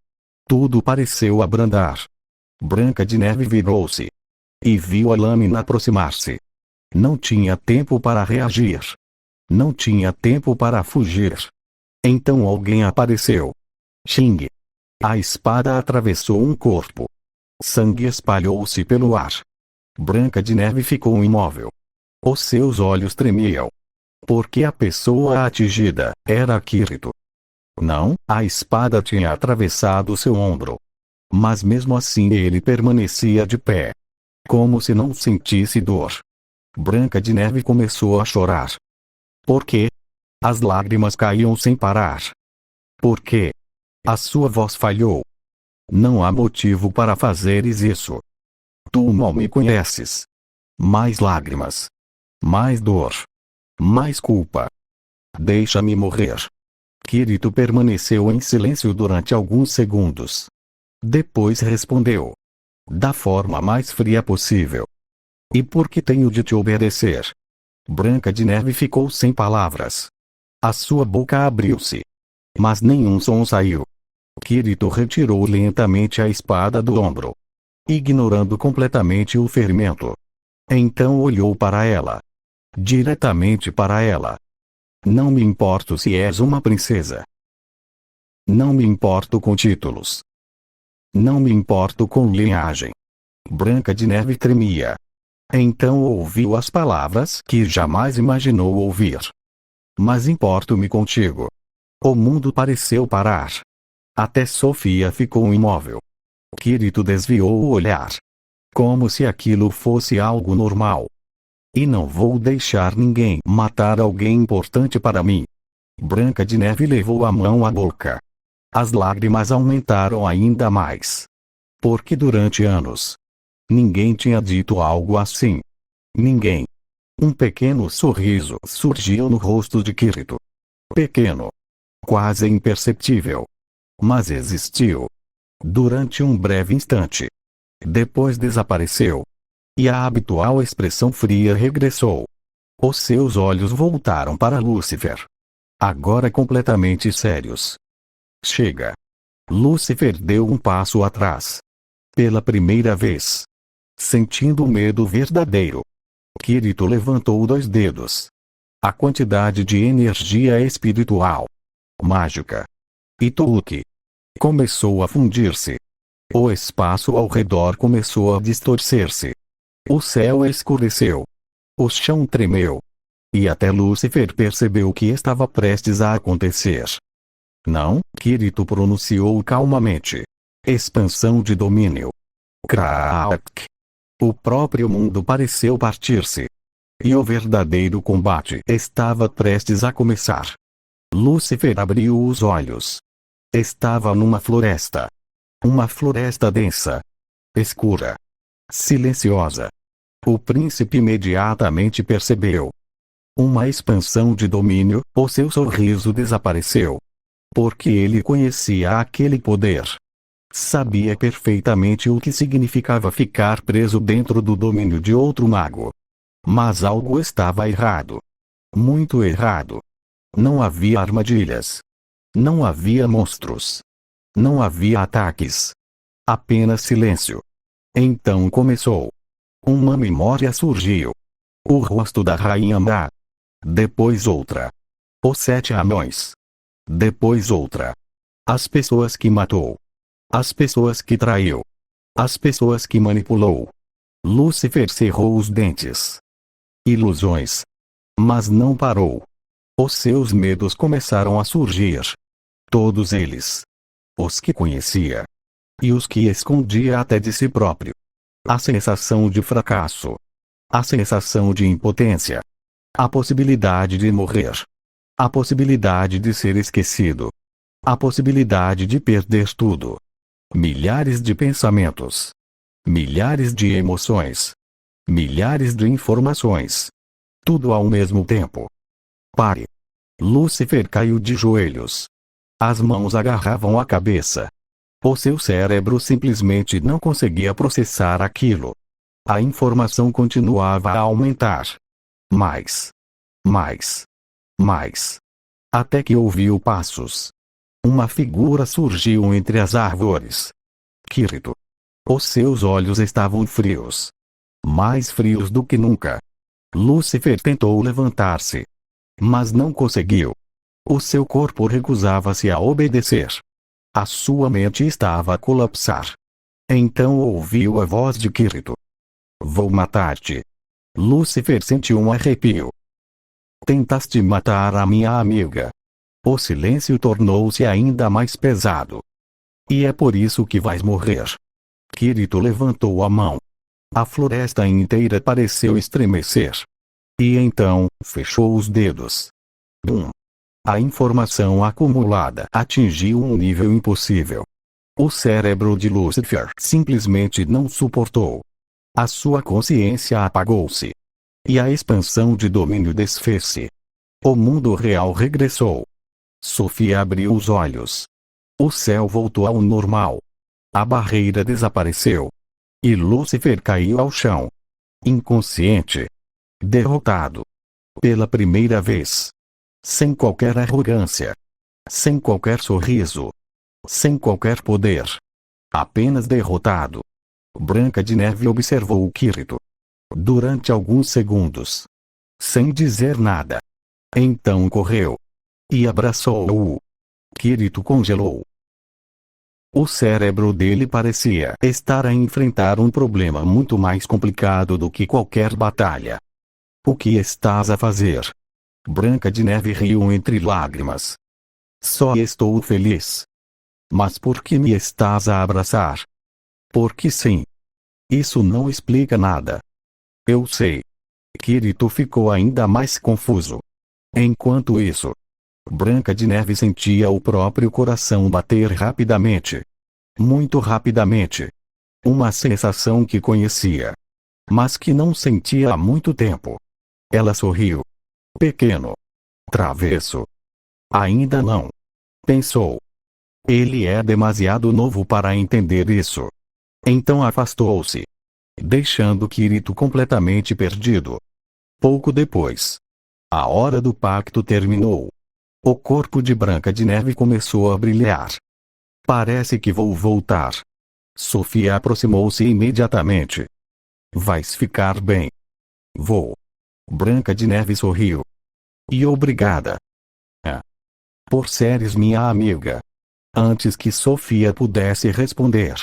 Tudo pareceu abrandar. Branca de Neve virou-se. E viu a lâmina aproximar-se. Não tinha tempo para reagir. Não tinha tempo para fugir. Então alguém apareceu. Xing! A espada atravessou um corpo. Sangue espalhou-se pelo ar. Branca de Neve ficou imóvel. Os seus olhos tremiam. Porque a pessoa atingida era Kirito. Não, a espada tinha atravessado seu ombro. Mas mesmo assim ele permanecia de pé. Como se não sentisse dor. Branca de Neve começou a chorar. Por quê? As lágrimas caíam sem parar. Por quê? A sua voz falhou. Não há motivo para fazeres isso. Tu mal me conheces. Mais lágrimas. Mais dor. Mais culpa. Deixa-me morrer. Kirito permaneceu em silêncio durante alguns segundos. Depois respondeu. Da forma mais fria possível. E por que tenho de te obedecer? Branca de Neve ficou sem palavras. A sua boca abriu-se. Mas nenhum som saiu. Kirito retirou lentamente a espada do ombro. Ignorando completamente o ferimento. Então olhou para ela. Diretamente para ela. Não me importo se és uma princesa. Não me importo com títulos. Não me importo com linhagem. Branca de Neve tremia. Então ouviu as palavras que jamais imaginou ouvir. Mas importo-me contigo. O mundo pareceu parar. Até Sofia ficou imóvel. Kirito desviou o olhar. Como se aquilo fosse algo normal. E não vou deixar ninguém matar alguém importante para mim. Branca de Neve levou a mão à boca. As lágrimas aumentaram ainda mais. Porque durante anos, ninguém tinha dito algo assim. Ninguém. Um pequeno sorriso surgiu no rosto de Kirito. Pequeno. Quase imperceptível. Mas existiu. Durante um breve instante. Depois desapareceu. E a habitual expressão fria regressou. Os seus olhos voltaram para Lúcifer. Agora completamente sérios. Chega. Lúcifer deu um passo atrás. Pela primeira vez. Sentindo o medo verdadeiro. Kirito levantou 2 dedos. A quantidade de energia espiritual. Mágica. Itouki. Começou a fundir-se. O espaço ao redor começou a distorcer-se. O céu escureceu. O chão tremeu. E até Lúcifer percebeu o que estava prestes a acontecer. Não, Kirito pronunciou calmamente. Expansão de domínio. Crack. O próprio mundo pareceu partir-se. E o verdadeiro combate estava prestes a começar. Lúcifer abriu os olhos. Estava numa floresta. Uma floresta densa. Escura. Silenciosa. O príncipe imediatamente percebeu. Uma expansão de domínio, o seu sorriso desapareceu. Porque ele conhecia aquele poder. Sabia perfeitamente o que significava ficar preso dentro do domínio de outro mago. Mas algo estava errado. Muito errado. Não havia armadilhas. Não havia monstros. Não havia ataques. Apenas silêncio. Então começou. Uma memória surgiu. O rosto da Rainha Má. Depois outra. Os 7 anões. Depois outra. As pessoas que matou. As pessoas que traiu. As pessoas que manipulou. Lúcifer cerrou os dentes. Ilusões. Mas não parou. Os seus medos começaram a surgir. Todos eles. Os que conhecia. E os que escondia até de si próprio. A sensação de fracasso. A sensação de impotência. A possibilidade de morrer. A possibilidade de ser esquecido. A possibilidade de perder tudo. Milhares de pensamentos. Milhares de emoções. Milhares de informações. Tudo ao mesmo tempo. Pare. Lúcifer caiu de joelhos. As mãos agarravam a cabeça. O seu cérebro simplesmente não conseguia processar aquilo. A informação continuava a aumentar. Mais. Mais. Mais. Até que ouviu passos. Uma figura surgiu entre as árvores. Kirito. Os seus olhos estavam frios. Mais frios do que nunca. Lúcifer tentou levantar-se. Mas não conseguiu. O seu corpo recusava-se a obedecer. A sua mente estava a colapsar. Então ouviu a voz de Kirito. Vou matar-te. Lúcifer sentiu um arrepio. Tentaste matar a minha amiga. O silêncio tornou-se ainda mais pesado. E é por isso que vais morrer. Kirito levantou a mão. A floresta inteira pareceu estremecer. E então, fechou os dedos. Bum! A informação acumulada atingiu um nível impossível. O cérebro de Lúcifer simplesmente não suportou. A sua consciência apagou-se. E a expansão de domínio desfez-se. O mundo real regressou. Sofia abriu os olhos. O céu voltou ao normal. A barreira desapareceu. E Lúcifer caiu ao chão. Inconsciente. Derrotado. Pela primeira vez. Sem qualquer arrogância. Sem qualquer sorriso. Sem qualquer poder. Apenas derrotado. Branca de Neve observou o Kirito. Durante alguns segundos. Sem dizer nada. Então correu. E abraçou-o. Kirito congelou. O cérebro dele parecia estar a enfrentar um problema muito mais complicado do que qualquer batalha. O que estás a fazer? Branca de Neve riu entre lágrimas. Só estou feliz. Mas por que me estás a abraçar? Porque sim. Isso não explica nada. Eu sei. Kirito ficou ainda mais confuso. Enquanto isso, Branca de Neve sentia o próprio coração bater rapidamente. Muito rapidamente. Uma sensação que conhecia. Mas que não sentia há muito tempo. Ela sorriu. Pequeno. Travesso. Ainda não. Pensou. Ele é demasiado novo para entender isso. Então afastou-se. Deixando Kirito completamente perdido. Pouco depois. A hora do pacto terminou. O corpo de Branca de Neve começou a brilhar. Parece que vou voltar. Sofia aproximou-se imediatamente. Vais ficar bem. Vou. Branca de Neve sorriu. E obrigada. Por seres minha amiga. Antes que Sofia pudesse responder,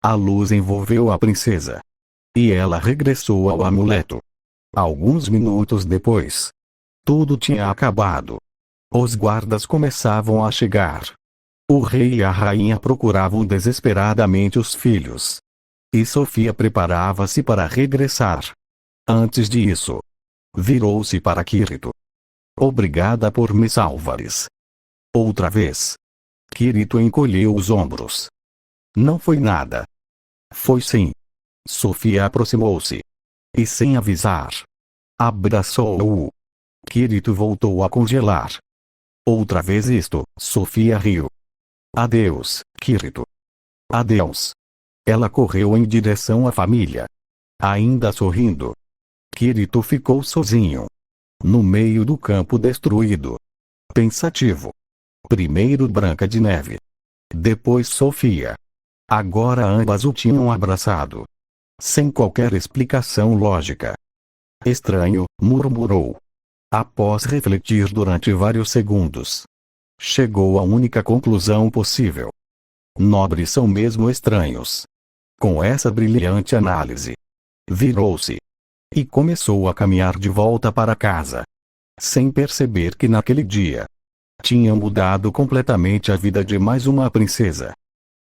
a luz envolveu a princesa. E ela regressou ao amuleto. Alguns minutos depois, tudo tinha acabado. Os guardas começavam a chegar. O rei e a rainha procuravam desesperadamente os filhos. E Sofia preparava-se para regressar. Antes disso, virou-se para Kirito. Obrigada por me salvares. Outra vez. Kirito encolheu os ombros. Não foi nada. Foi sim. Sofia aproximou-se. E sem avisar, abraçou-o. Kirito voltou a congelar. Outra vez isto, Sofia riu. Adeus, Kirito. Adeus. Ela correu em direção à família. Ainda sorrindo. Kirito ficou sozinho. No meio do campo destruído. Pensativo. Primeiro Branca de Neve. Depois Sofia. Agora ambas o tinham abraçado. Sem qualquer explicação lógica. Estranho, murmurou. Após refletir durante vários segundos. Chegou à única conclusão possível. Nobres são mesmo estranhos. Com essa brilhante análise. Virou-se. E começou a caminhar de volta para casa. Sem perceber que naquele dia. Tinha mudado completamente a vida de mais uma princesa.